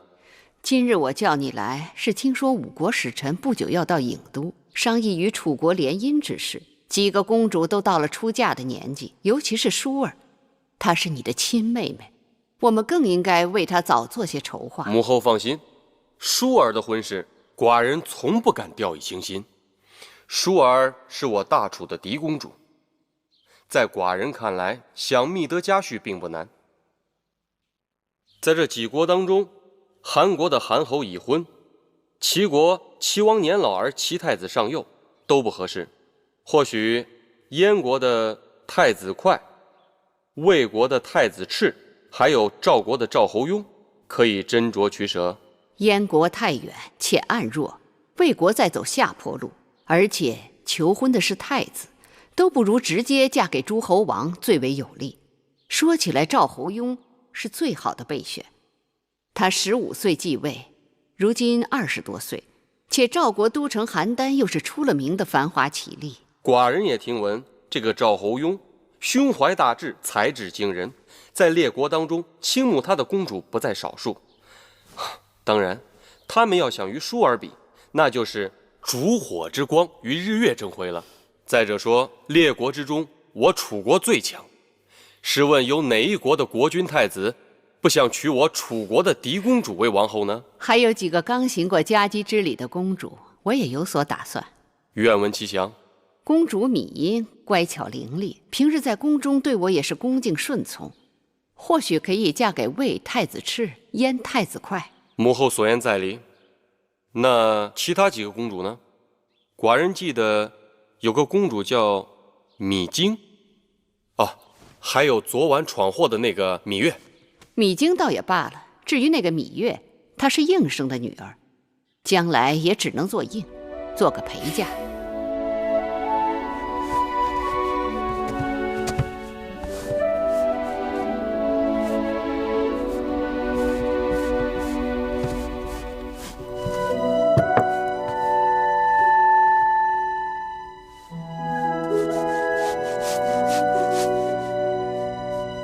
今日我叫你来，是听说五国使臣不久要到郢都，商议与楚国联姻之事。几个公主都到了出嫁的年纪，尤其是舒儿，她是你的亲妹妹，我们更应该为她早做些筹划。母后放心，舒儿的婚事，寡人从不敢掉以轻心。舒儿是我大楚的嫡公主，在寡人看来，想觅得家婿并不难。在这几国当中，韩国的韩侯已婚，齐国齐王年老而齐太子尚幼，都不合适。或许燕国的太子哙、魏国的太子赤，还有赵国的赵侯雍，可以斟酌取舍。燕国太远且暗弱，魏国在走下坡路，而且求婚的是太子，都不如直接嫁给诸侯王最为有利。说起来，赵侯雍是最好的备选。他15岁继位，如今20多岁，且赵国都城邯郸又是出了名的繁华绮丽。寡人也听闻，这个赵侯雍胸怀大志，才智惊人，在列国当中倾慕他的公主不在少数。当然，他们要想与舒儿比，那就是烛火之光与日月争辉了。再者说，列国之中，我楚国最强。试问有哪一国的国君太子不想娶我楚国的嫡公主为王后呢？还有几个刚行过家姬之礼的公主，我也有所打算。愿闻其详。公主芈音乖巧伶俐，平日在宫中对我也是恭敬顺从，或许可以嫁给魏太子赤、燕太子哙。母后所言在理。那其他几个公主呢？寡人记得有个公主叫芈京，哦，还有昨晚闯祸的那个芈月。芈京倒也罢了，至于那个芈月，她是应生的女儿，将来也只能做应，做个陪嫁。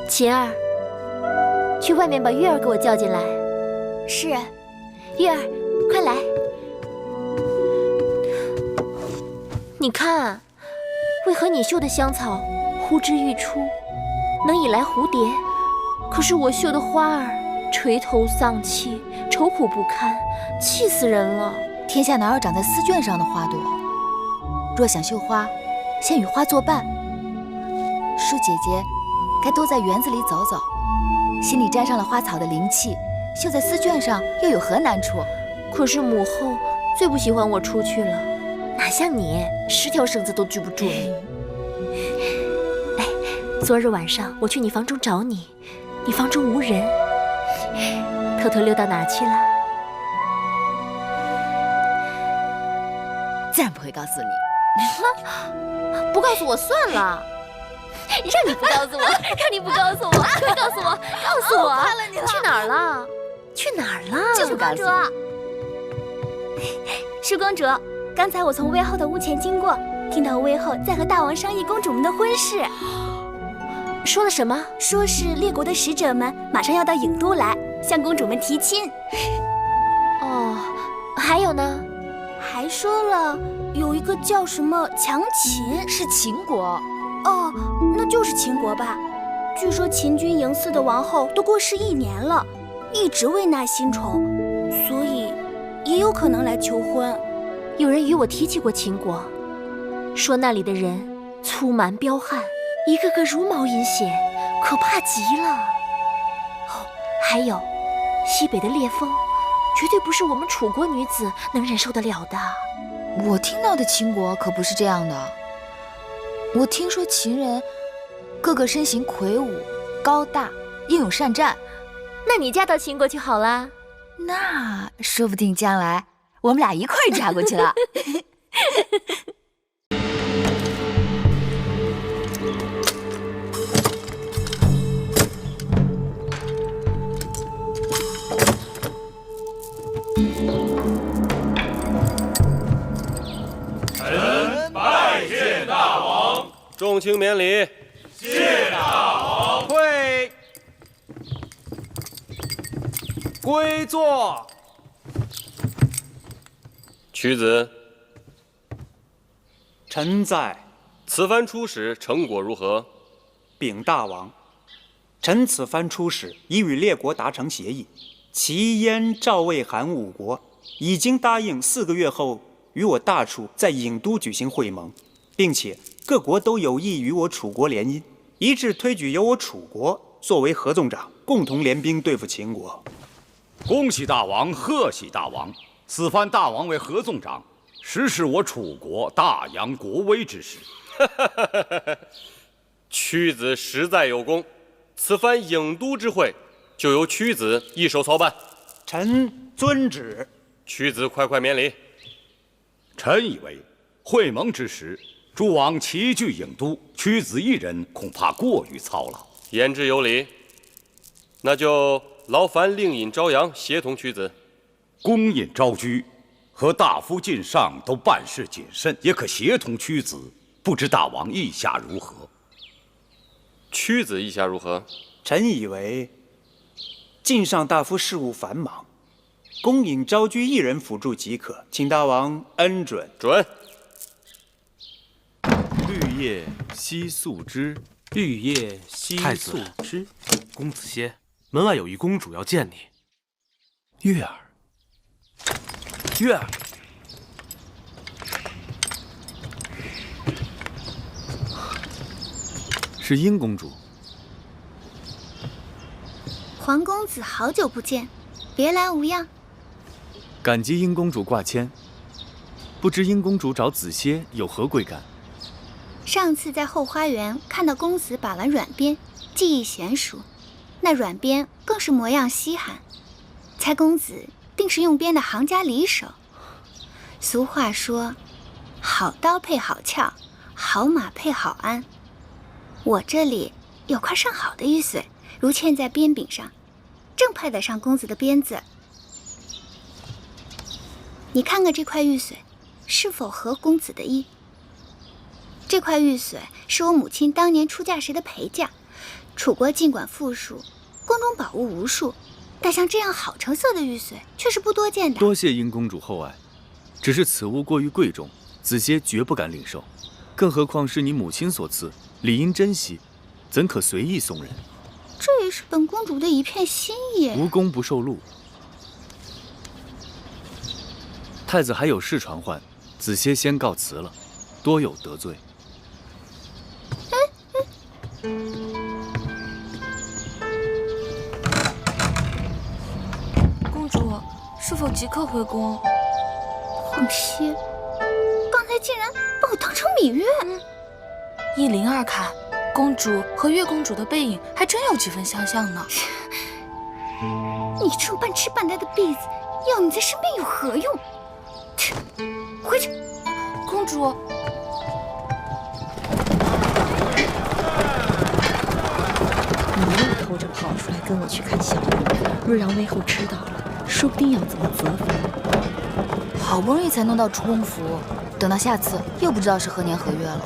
琴儿，去外面把月儿给我叫进来。是，月儿，快来。你看，为何你绣的香草呼之欲出，能引来蝴蝶？可是我绣的花儿垂头丧气，愁苦不堪，气死人了。天下哪有长在丝绢上的花朵？若想绣花，先与花作伴。舒姐姐该多在园子里走走，心里沾上了花草的灵气，绣在丝绢上又有何难处？可是母后最不喜欢我出去了，哪像你10条绳子都拘不住你。哎，昨日晚上我去你房中找你，你房中无人，偷偷溜到哪儿去了？自然不会告诉你。不告诉我算了。让你不告诉我，让你不告诉我，快告诉我，告诉我，快了你了！去哪儿了？去哪儿了？就是公主。舒公主，刚才我从魏后的屋前经过，听到魏后在和大王商议公主们的婚事。说了什么？说是列国的使者们马上要到郢都来，向公主们提亲。哦，还有呢？还说了有一个叫什么强秦，是秦国。哦，那就是秦国吧。据说秦军营祀的王后都过世1年了，一直未纳新宠，所以也有可能来求婚。有人与我提起过秦国，说那里的人粗蛮彪悍，一个个茹毛饮血，可怕极了。哦，还有西北的烈风，绝对不是我们楚国女子能忍受得了的。我听到的秦国可不是这样的。我听说秦人个个身形魁梧高大，英勇善战。那你嫁到秦国去好啦。那说不定将来我们俩一块儿嫁过去了。臣拜见大王。众卿免礼。谢大王。会。归坐。屈子，臣在。此番出使成果如何？禀大王，臣此番出使已与列国达成协议，齐、燕、赵、魏、韩5国已经答应4个月后与我大楚在郢都举行会盟，并且各国都有意与我楚国联姻，一致推举由我楚国作为合纵长，共同联兵对付秦国。恭喜大王，贺喜大王！此番大王为合纵长，实是我楚国大扬国威之时。屈子实在有功，此番郢都之会就由屈子一手操办。臣遵旨。屈子快快免礼。臣以为会盟之时，诸王齐聚郢都，屈子一人恐怕过于操劳。言之有理，那就劳烦令尹朝阳协同屈子。公尹昭居和大夫晋上都办事谨慎，也可协同屈子。不知大王意下如何？屈子意下如何？臣以为晋上大夫事务繁忙，公尹昭居一人辅助即可，请大王恩准。准。绿叶惜素枝，绿叶惜素枝。公子歇，门外有一公主要见你。月儿，月儿。是殷公主。皇公子好久不见，别来无恙。感激殷公主挂牵，不知殷公主找子歇有何贵干？上次在后花园看到公子把玩软鞭，技艺娴熟，那软鞭更是模样稀罕，猜公子定是用鞭的行家里手。俗话说，好刀配好鞘，好马配好鞍。我这里有块上好的玉髓，如嵌在鞭柄上，正配得上公子的鞭子。你看看这块玉髓，是否合公子的意？这块玉髓是我母亲当年出嫁时的陪嫁。楚国尽管富庶，宫中宝物无数，但像这样好成色的玉髓却是不多见的。多谢殷公主厚爱，只是此物过于贵重，子歇绝不敢领受。更何况是你母亲所赐，理应珍惜，怎可随意送人？这也是本公主的一片心意。无功不受禄。太子还有事传唤，子歇先告辞了，多有得罪。公主是否即刻回宫？皇歇，刚才竟然把我当成芈月。依灵儿看，公主和月公主的背影还真有几分相像呢。你这种半吃半呆的婢子，要你在身边有何用？去，回去。公主。你又偷着跑出来跟我去看小舞，若让魏后知道了，说不定要怎么责罚。好不容易才弄到出宫服，等到下次又不知道是何年何月了。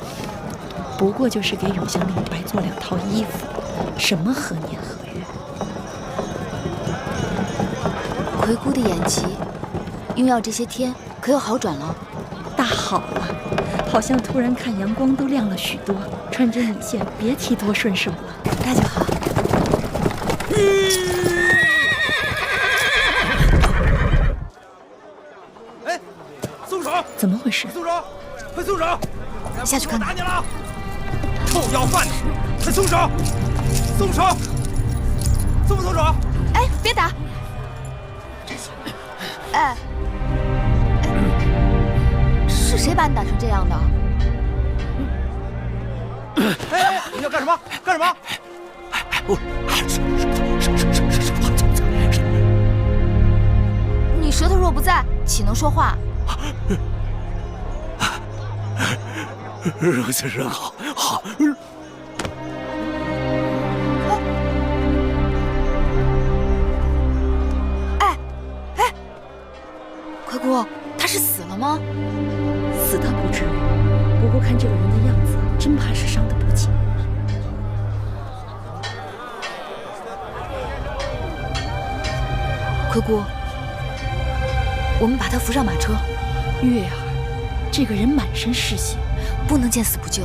不过就是给永香令白做2套衣服，什么何年何月？魁姑的眼疾，用药这些天可可有好转了？大好了，好像突然看阳光都亮了许多，穿针引线别提多顺手了。那就好。哎，松手！怎么回事？松手！快松手！下去看看。打你了！臭要饭的，快松手！松手！松不松手？哎，别打！哎，是谁把你打成这样的？哎，你要干什么？干什么？你舌头若不在，岂能说话？若先生好，好。奎姑，他是死了吗？死倒不至于，不过看这个人的样子，真怕是伤得不轻。奎姑，我们把他扶上马车。月儿，这个人满身是血，不能见死不救。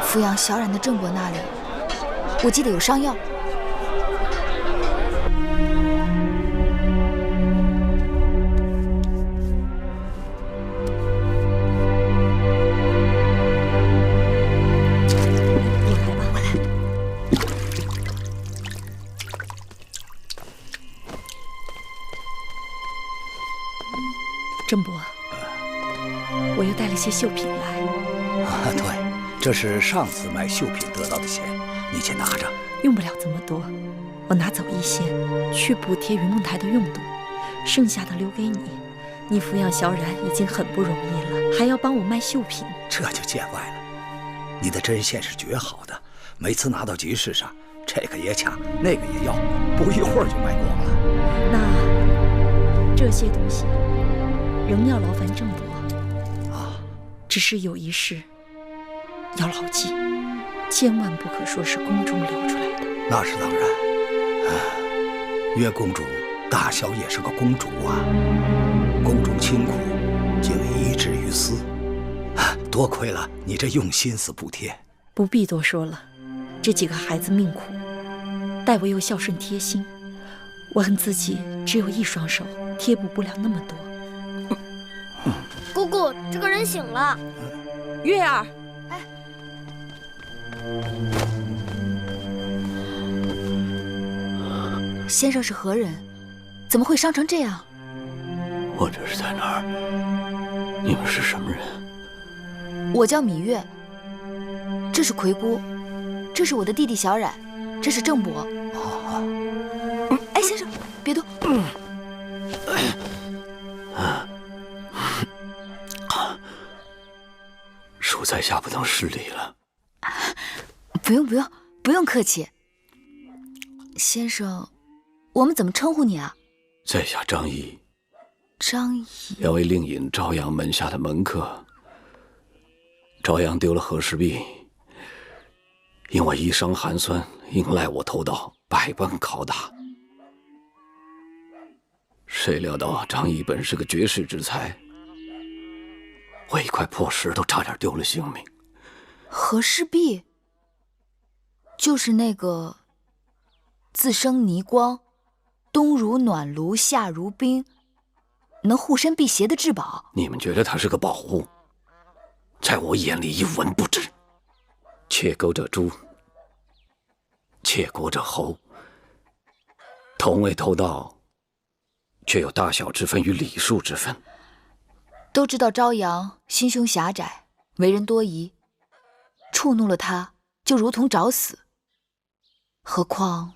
扶养小冉的郑伯那里，我记得有伤药。郑伯，我又带了些绣品来。啊，对，这是上次卖绣品得到的钱，你且拿着。用不了这么多，我拿走一些，去补贴云梦台的用度，剩下的留给你。你抚养小冉已经很不容易了，还要帮我卖绣品，这就见外了。你的针线是绝好的，每次拿到集市上，这个也抢，那个也要，不一会儿就卖光了。那这些东西仍要劳烦郑伯啊。只是有一事要牢记，千万不可说是宫中流出来的。那是当然。月公主大小也是个公主啊，宫中清苦，竟移之于私。多亏了你这用心思补贴。不必多说了，这几个孩子命苦，待我又孝顺贴心，我恨自己只有一双手，贴补不了那么多。姑姑，这个人醒了。月儿，先生是何人？怎么会伤成这样？我这是在哪儿？你们是什么人？我叫芈月，这是奎姑，这是我的弟弟小冉，这是郑伯。哎，先生，别动。恕在下不能失礼了。不用，不用客气。先生，我们怎么称呼你啊？在下张仪。张仪。两位令尹朝阳门下的门客。朝阳丢了和氏璧，因我衣伤寒酸，硬赖我偷盗，百般拷打。谁料到张仪本是个绝世之才，我一块破石头差点丢了性命。和氏璧，就是那个自生泥光，冬如暖炉，夏如冰，能护身辟邪的至宝。你们觉得它是个宝物，在我眼里一文不值。窃钩者诛，窃国者侯。同为偷盗，却有大小之分与礼数之分。都知道朝阳心胸狭窄，为人多疑，触怒了他就如同找死。何况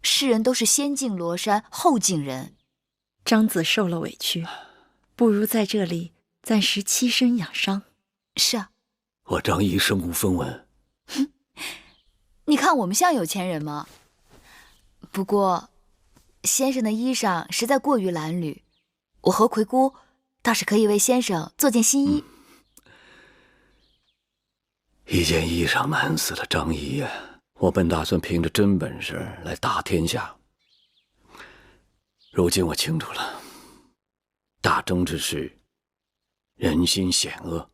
世人都是先敬罗衫后敬人。张子受了委屈，不如在这里暂时栖身养伤。是啊，我张仪身无分文。你看我们像有钱人吗？不过先生的衣裳实在过于褴褛，我和奎姑倒是可以为先生做件新衣。一件衣裳难死了张仪呀！我本打算凭着真本事来打天下，如今我清楚了，大争之时，人心险恶，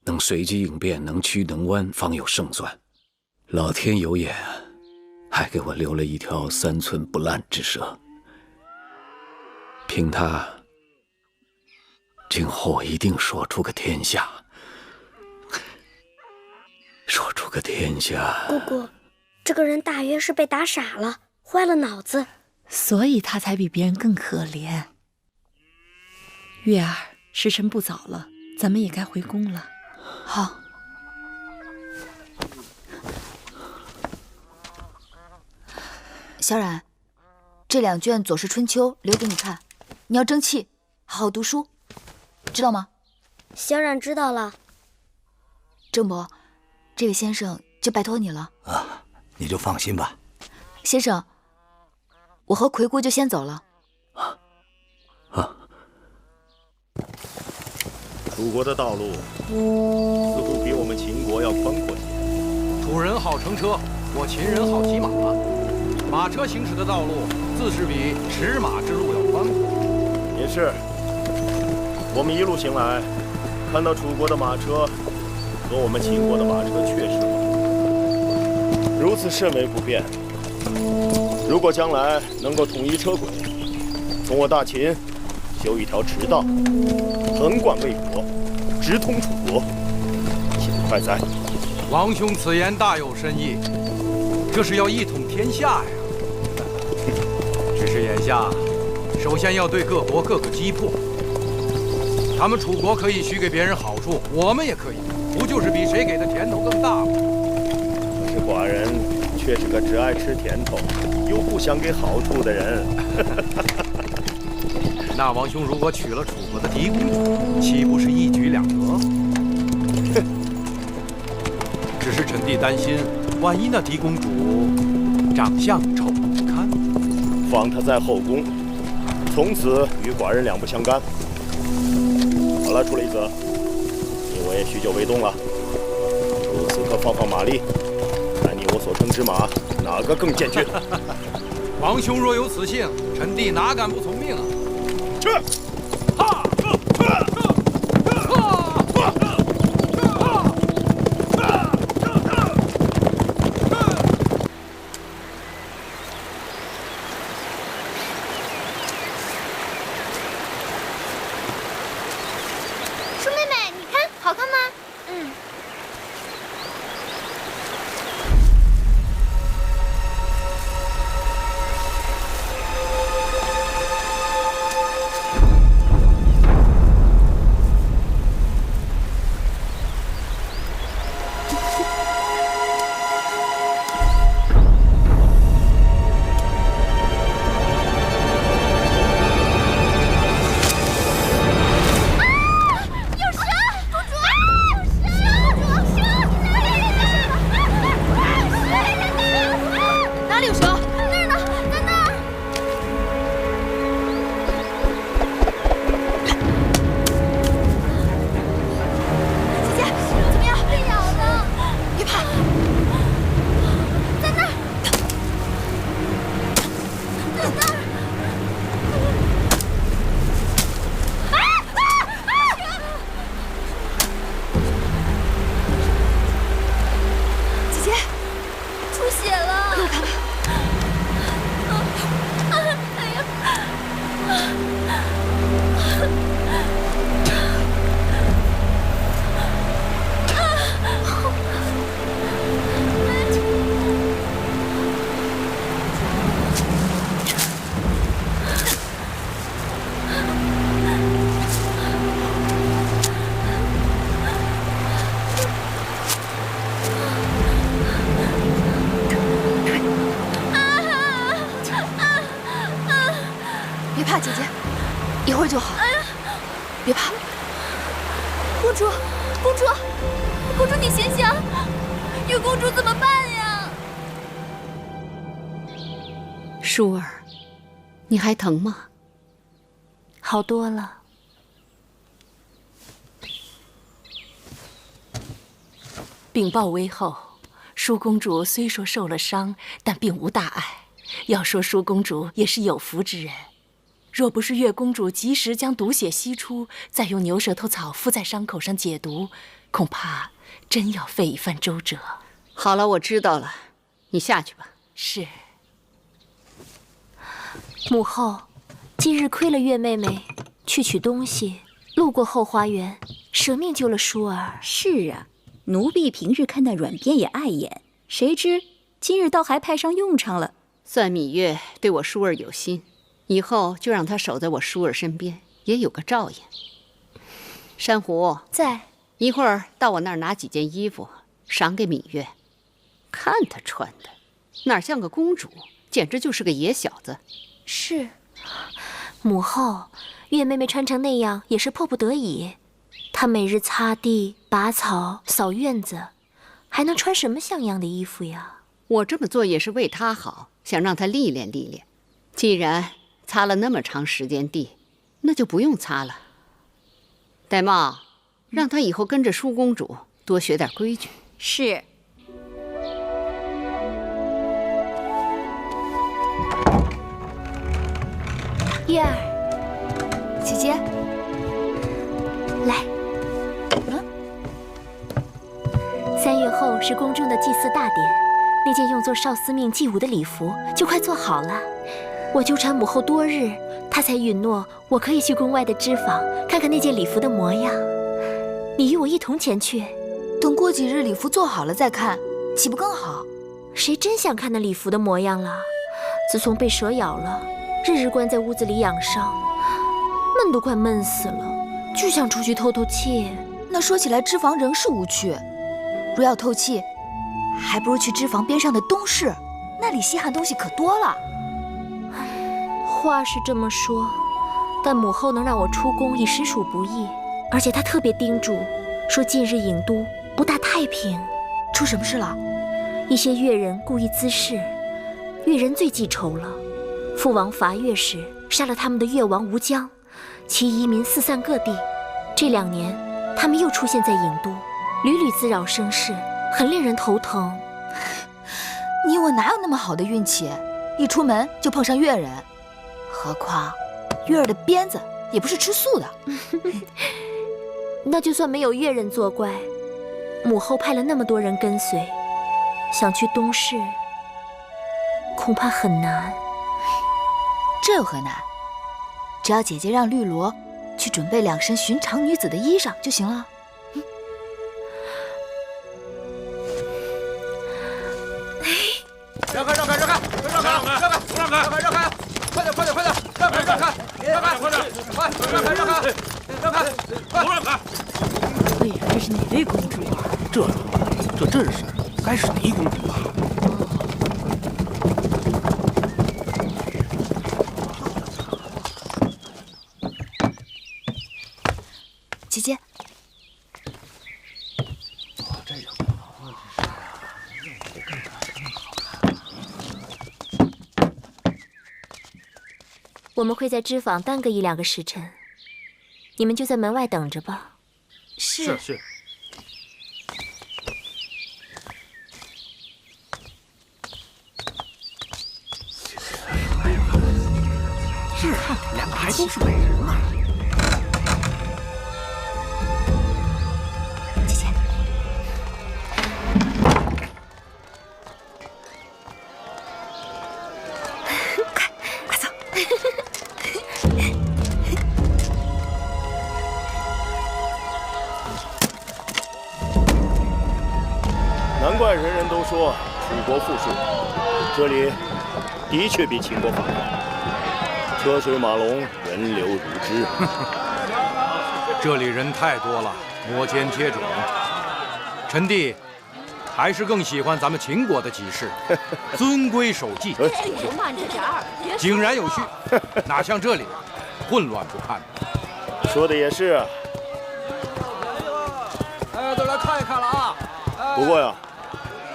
能随机应变，能屈能弯，方有胜算。老天有眼，还给我留了一条3寸不烂之舌。凭他，今后我一定说出个天下。说出个天下。姑姑，这个人大约是被打傻了，坏了脑子，所以他才比别人更可怜。月儿，时辰不早了，咱们也该回宫了。好。小冉，这2卷《左氏春秋》留给你看，你要争气，好好读书，知道吗？小冉知道了。郑伯，这位先生就拜托你了。啊，你就放心吧。先生，我和魁姑就先走了。楚国的道路似乎比我们秦国要宽阔些。楚人好乘车，我秦人好骑马。马车行驶的道路自是比驰马之路要宽阔。也是，我们一路行来，看到楚国的马车和我们秦国的马车确实如此甚为不便。如果将来能够统一车轨，从我大秦修一条驰道，横贯魏国，直通楚国，岂不快哉？王兄此言大有深意，这是要一统天下呀。只是眼下，首先要对各国各个击破。他们楚国可以许给别人好处，我们也可以，不就是比谁给的甜头更大吗？可是寡人却是个只爱吃甜头，又不想给好处的人。那王兄如果娶了楚国的嫡公主，岂不是一举两得？哼！只是臣弟担心，万一那嫡公主长相丑不堪，放她在后宫，从此与寡人两不相干。好了，楚离子，你我也许久未动了，如此可放放马力，看你我所乘之马哪个更健俊。王兄若有此幸，臣弟哪敢不从命啊！去！舒妹妹，你看好看吗？嗯。别怕，姐姐，一会儿就好。别怕。公主，公主，公主，你醒醒！月公主怎么办呀？舒儿，你还疼吗？好多了。禀报微后，舒公主虽说受了伤，但并无大碍。要说舒公主也是有福之人，若不是月公主及时将毒血吸出，再用牛舌头草敷在伤口上解毒，恐怕真要费一番周折。好了，我知道了，你下去吧。是。母后，今日亏了月妹妹去取东西，路过后花园，舍命救了舒儿。是啊，奴婢平日看那软鞭也碍眼，谁知今日倒还派上用场了。算芈月对我舒儿有心，以后就让她守在我舒儿身边，也有个照应。珊瑚在，一会儿到我那儿拿几件衣服赏给芈月，看她穿的，哪像个公主，简直就是个野小子。是，母后，月妹妹穿成那样也是迫不得已。她每日擦地、拔草、扫院子，还能穿什么像样的衣服呀？我这么做也是为她好，想让她历练历练。既然擦了那么长时间地，那就不用擦了。玳瑁，让她以后跟着舒公主多学点规矩。是。月儿，姐姐，来。3月后是宫中的祭祀大典，那件用作少司命祭舞的礼服就快做好了。我纠缠母后多日，她才允诺我可以去宫外的织坊看看那件礼服的模样。你与我一同前去，等过几日礼服做好了再看，岂不更好？谁真想看那礼服的模样了？自从被蛇咬了，日日关在屋子里养伤，闷都快闷死了，就想出去透透气。那说起来，织坊仍是无趣。若要透气，还不如去织坊边上的东市，那里稀罕东西可多了。话是这么说，但母后能让我出宫已实属不易，而且她特别叮嘱，说近日郢都不大太平。出什么事了？一些越人故意滋事，越人最记仇了。父王伐越时杀了他们的越王吴江，其移民四散各地。这2年，他们又出现在郢都，屡屡滋扰生事，很令人头疼。你我哪有那么好的运气，一出门就碰上越人？何况月儿的鞭子也不是吃素的。那就算没有越人作怪，母后派了那么多人跟随，想去东市，恐怕很难。这有何难？只要姐姐让绿萝去准备2身寻常女子的衣裳就行了。让开！快点！哎呀，这是哪位公主啊？这阵势，该是狄公主吧？姐姐，我们会在织坊耽搁1、2个时辰，你们就在门外等着吧。是。是，2个还都是美人嘛。姐姐，快走。难怪人人都说楚国富庶，这里的确比秦国繁华，车水马龙，人流如织。这里人太多了，摩肩接踵。臣弟还是更喜欢咱们秦国的集市，遵规守纪，慢着点儿，井然有序，哪像这里混乱不堪。说的也是。哎，都来看一看了啊！不过呀，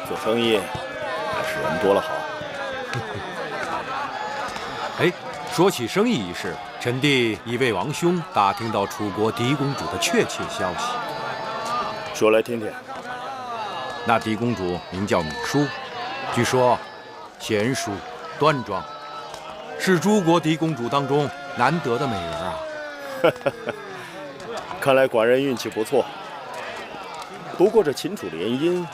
做生意还是人多了好。哎，说起生意一事，臣弟已为王兄打听到楚国狄公主的确切消息。说来听听。那狄公主名叫芈姝，据说贤淑端庄，是诸国狄公主当中难得的美人啊！看来寡人运气不错。不过这秦楚联姻，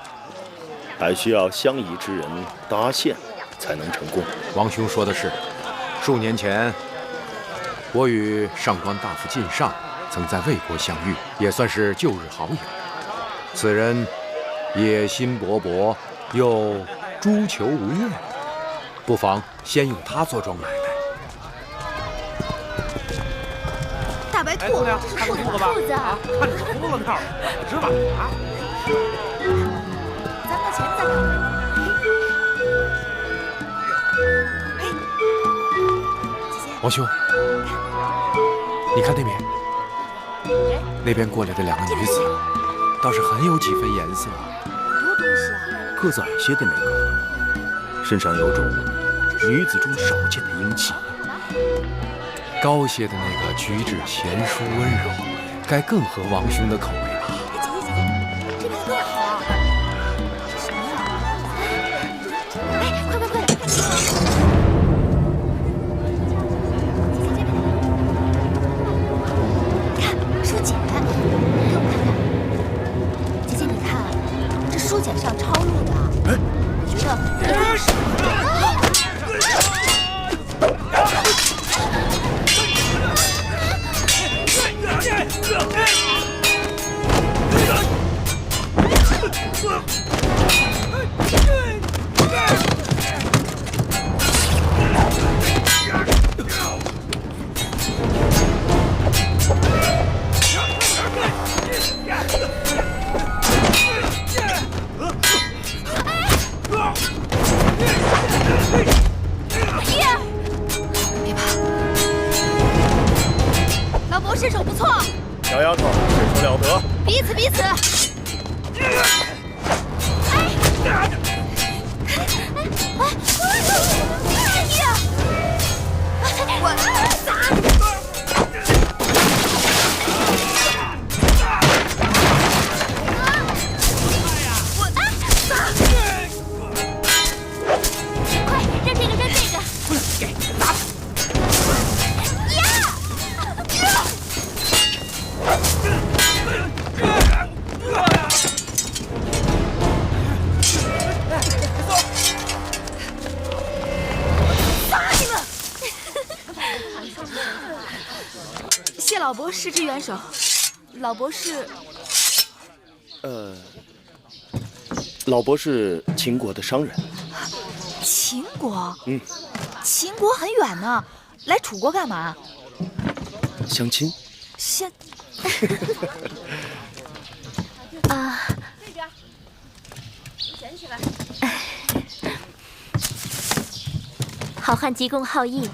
还需要相宜之人搭线才能成功。王兄说的是，数年前，我与上官大夫靳尚曾在魏国相遇，也算是旧日好友。此人野心勃勃，又诛求无厌，不妨先用他做庄买卖。大白兔，这是兔子吧？兔子啊，看着秃了那儿，是吧？啊！咱们到前面再看。王兄，你看那边，那边过来的两个女子，倒是很有几分颜色。多东西啊！个子矮些的那个，身上有种女子中少见的英气。高些的那个举止贤淑温柔，该更合王兄的口味吧？这边更好。什么呀？哎，快！看，是个简，给我看看。姐姐，你看，这书简上抄录的，我觉得。老伯身手不错，小丫头身手了得，彼此。谢老伯施之援手，老伯是……老伯是秦国的商人。秦国？秦国很远呢，来楚国干嘛？相亲。先……啊！这边，捡起来。好汉急公好义，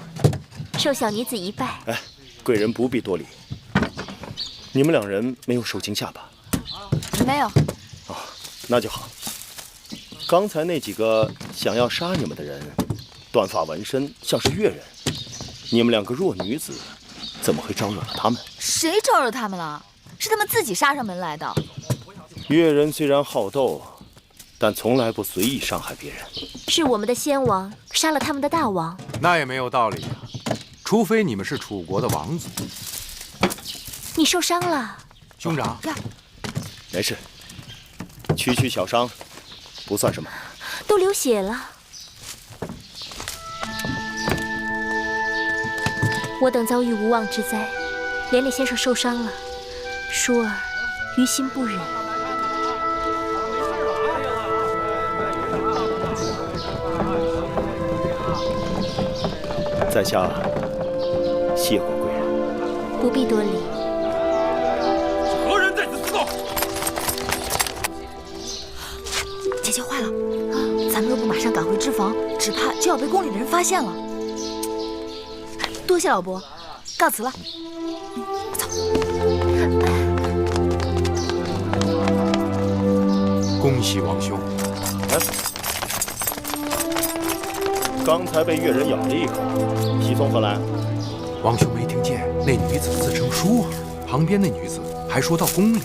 受小女子一拜。哎，贵人不必多礼。你们两人没有受惊吓吧？没有。哦，那就好。刚才那几个想要杀你们的人，短发纹身，像是越人。你们两个弱女子，怎么会招惹了他们？谁招惹他们了？是他们自己杀上门来的。越人虽然好斗，但从来不随意伤害别人。是我们的先王杀了他们的大王。那也没有道理啊，除非你们是楚国的王族。你受伤了，兄长。没事，区小伤，不算什么。都流血了。我等遭遇无妄之灾，连累先生受伤了，舒儿于心不忍。在下谢过贵人。不必多礼。何人在此自告？姐姐坏了，咱们若不马上赶回脂房，只怕就要被宫里的人发现了。多谢老伯，告辞了。走。恭喜王兄。哎，刚才被越人咬了一口，喜从何来？王兄没听见那女子自称舒儿，旁边那女子还说到宫里。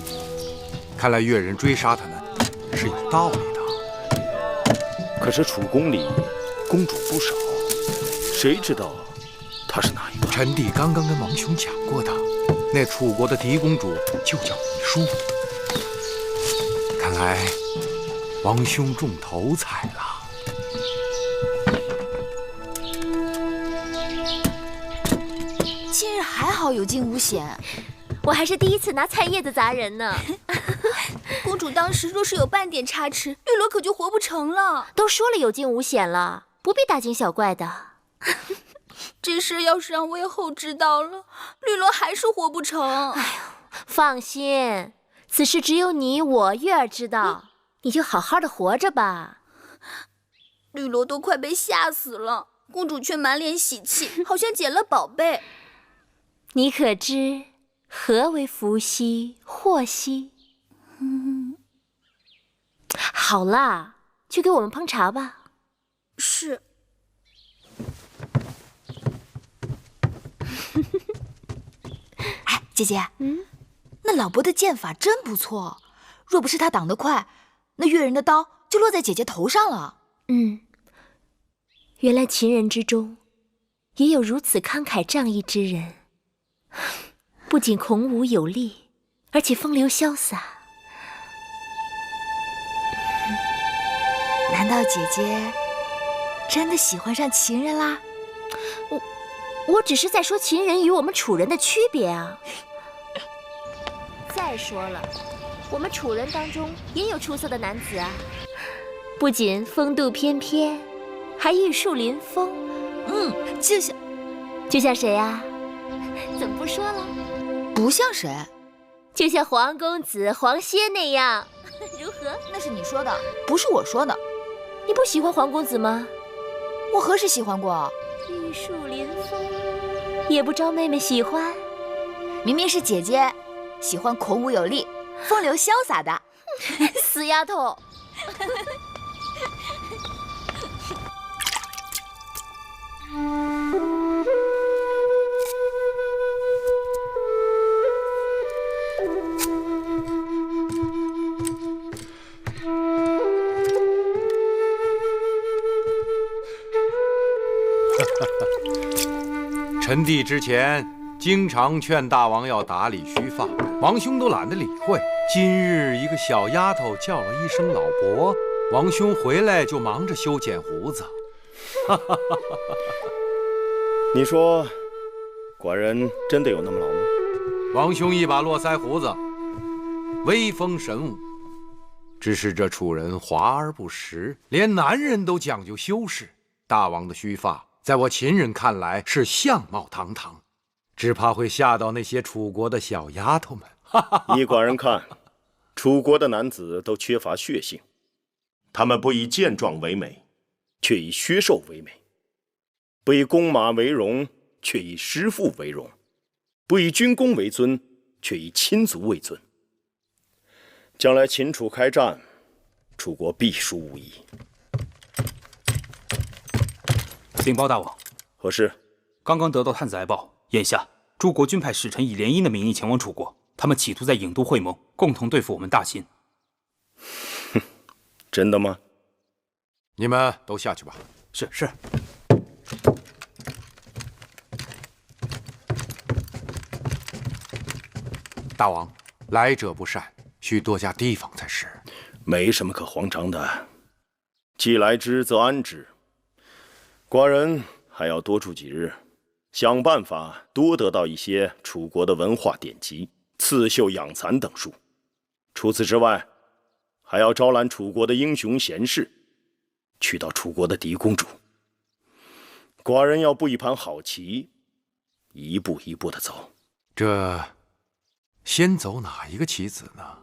看来越人追杀他们是有道理的。可是楚宫里公主不少，谁知道他是哪一个？臣弟刚刚跟王兄讲过的，那楚国的狄公主就叫黎叔。看来王兄中头彩了。今日还好有惊无险，我还是第一次拿菜叶子砸人呢。公主当时若是有半点差池，绿萝可就活不成了。都说了有惊无险了，不必大惊小怪的。这事要是让魏后知道了，绿萝还是活不成。哎呦，放心，此事只有你我月儿知道，你就好好的活着吧。绿萝都快被吓死了，公主却满脸喜气，好像捡了宝贝。你可知何为福兮祸兮？好啦，去给我们烹茶吧。是。哎，姐姐，那老伯的剑法真不错，若不是他挡得快，那越人的刀就落在姐姐头上了。原来秦人之中也有如此慷慨仗义之人，不仅孔武有力，而且风流潇洒。难道姐姐真的喜欢上秦人啦？我只是在说秦人与我们楚人的区别啊。再说了，我们楚人当中也有出色的男子啊，不仅风度翩翩，还玉树临风。就像谁啊？怎么不说了？不像谁？就像黄公子、黄歇那样，如何？那是你说的，不是我说的。你不喜欢黄公子吗？我何时喜欢过？玉树临风，也不招妹妹喜欢。明明是姐姐喜欢孔武有力、风流潇洒的。死丫头！臣弟之前经常劝大王要打理须发，王兄都懒得理会。今日一个小丫头叫了一声老伯，王兄回来就忙着修剪胡子。你说，寡人真的有那么老吗？王兄一把络腮胡子，威风神武。只是这楚人华而不实，连男人都讲究修饰。大王的须发，在我秦人看来是相貌堂堂，只怕会吓到那些楚国的小丫头们。依寡人看，楚国的男子都缺乏血性，他们不以健壮为美，却以削瘦为美；不以弓马为荣，却以师父为荣；不以军功为尊，却以亲族为尊。将来秦楚开战，楚国必输无疑。禀报大王，何事？刚刚得到探子来报，眼下诸国均派使臣以联姻的名义前往楚国，他们企图在郢都会盟，共同对付我们大秦。真的吗？你们都下去吧。是。大王，来者不善，需多加提防才是。没什么可慌张的，既来之则安之。寡人还要多住几日，想办法多得到一些楚国的文化典籍、刺绣、养蚕等书。除此之外，还要招揽楚国的英雄贤士，娶到楚国的狄公主。寡人要布一盘好棋，一步一步的走。这先走哪一个棋子呢？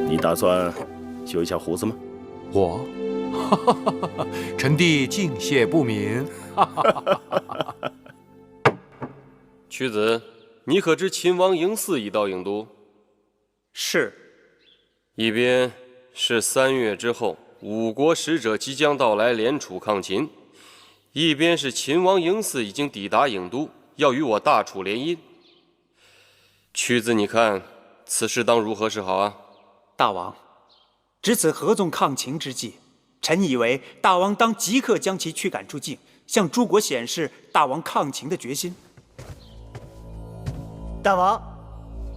你打算修一下胡子吗？我，臣弟敬谢不敏。屈子，你可知秦王嬴驷已到郢都？是。一边是3月之后5国使者即将到来联楚抗秦，一边是秦王嬴驷已经抵达郢都，要与我大楚联姻。屈子，你看此事当如何是好啊？大王，值此合纵抗秦之际，臣以为大王当即刻将其驱赶出境，向诸国显示大王抗秦的决心。大王，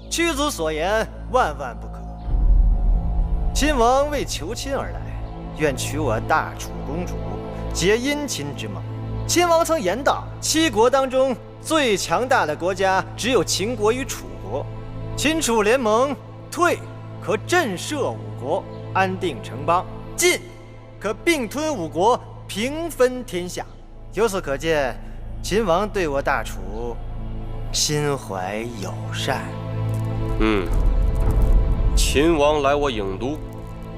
屈子所言万万不可。秦王为求亲而来，愿娶我大楚公主，结姻亲之盟。秦王曾言道，7国当中最强大的国家只有秦国与楚国，秦楚联盟，退可震慑5国，安定城邦；进可并吞5国，平分天下。由此可见，秦王对我大楚心怀友善。秦王来我郢都，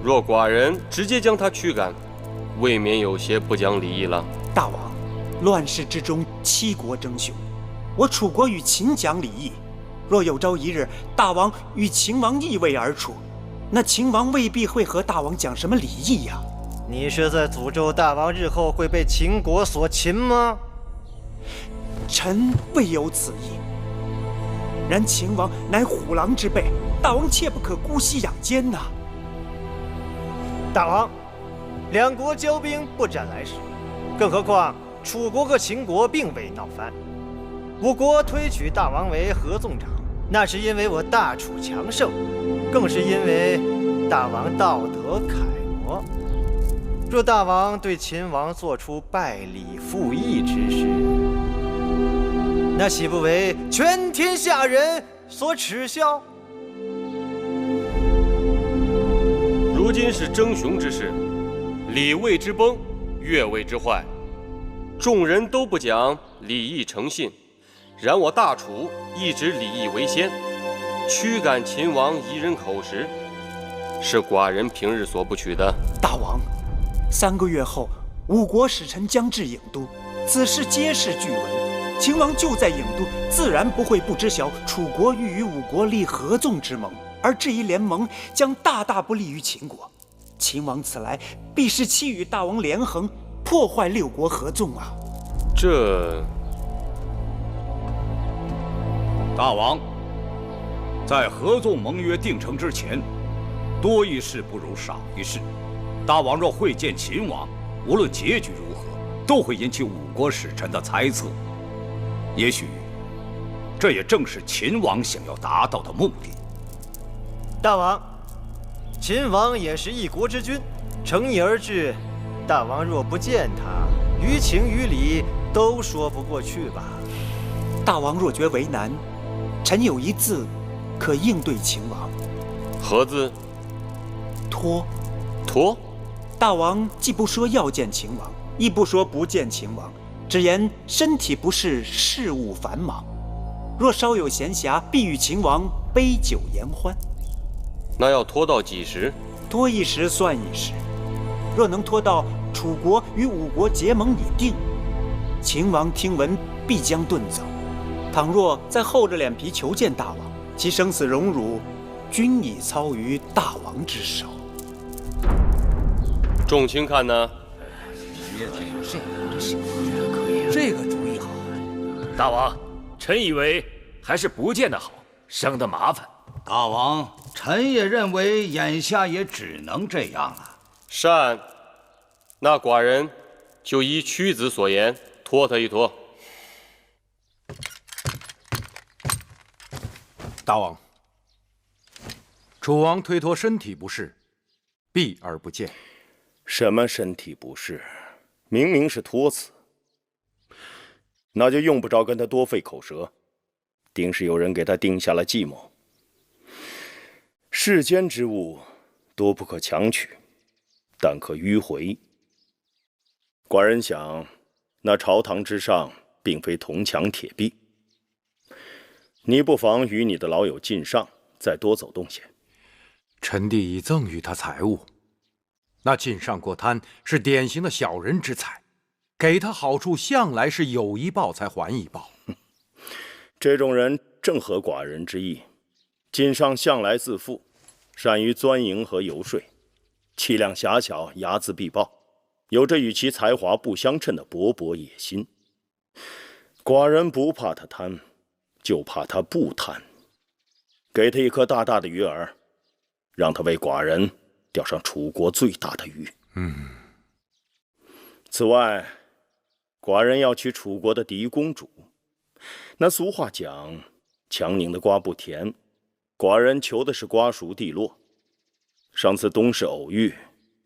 若寡人直接将他驱赶，未免有些不讲礼义了。大王，乱世之中，7国争雄，我楚国与秦讲礼义。若有朝一日大王与秦王逆位而处，那秦王未必会和大王讲什么礼义呀。你是在诅咒大王日后会被秦国所擒吗？臣未有此意。然秦王乃虎狼之辈，大王切不可姑息养奸呐。大王，2国交兵不斩来使，更何况楚国和秦国并未闹翻。5国推举大王为合纵长，那是因为我大楚强盛，更是因为大王道德楷模。若大王对秦王做出败礼负义之事，那岂不为全天下人所耻笑？如今是争雄之势，礼位之崩，乐位之坏，众人都不讲礼义诚信，然我大楚一直礼义为先，驱赶秦王夷人口实，是寡人平日所不取的。大王，3个月后，5国使臣将至郢都，此事皆是据闻。秦王就在郢都，自然不会不知晓楚国欲与5国立合纵之盟，而这一联盟将大大不利于秦国。秦王此来，必是期与大王连横，破坏6国合纵啊！大王，在合纵盟约定成之前，多一事不如少一事。大王若会见秦王，无论结局如何，都会引起5国使臣的猜测。也许，这也正是秦王想要达到的目的。大王，秦王也是一国之君，乘意而至，大王若不见他，于情于理都说不过去吧？大王若觉为难，臣有一字可应对秦王。何字？托。托？大王既不说要见秦王，亦不说不见秦王，只言身体不适，事务繁忙。若稍有闲暇，必与秦王杯酒言欢。那要拖到几时？拖一时算一时。若能拖到楚国与5国结盟已定，秦王听闻必将遁走。倘若再厚着脸皮求见大王，其生死荣辱，均已操于大王之手。众卿看呢？这个主意好。大王，臣以为还是不见得好，省得麻烦。大王，臣也认为眼下也只能这样了。善，那寡人就依屈子所言，拖他一拖。大王，楚王推脱身体不适，避而不见。什么身体不适？明明是托辞。那就用不着跟他多费口舌，定是有人给他定下了计谋。世间之物，多不可强取，但可迂回。寡人想，那朝堂之上并非铜墙铁壁，你不妨与你的老友靳尚再多走动些。臣弟已赠予他财物，那靳尚过贪是典型的小人之才，给他好处向来是有一报才还一报。这种人正合寡人之意。靳尚向来自负，善于钻营和游说，气量狭小，睚眦必报，有着与其才华不相称的勃勃野心。寡人不怕他贪，就怕他不贪。给他一颗大大的鱼饵，让他为寡人钓上楚国最大的鱼。此外，寡人要娶楚国的嫡公主。那俗话讲，强拧的瓜不甜，寡人求的是瓜熟蒂落。上次东市偶遇，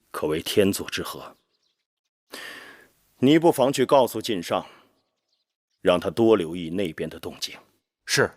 可谓天作之合。你不妨去告诉晋上，让他多留意那边的动静。是。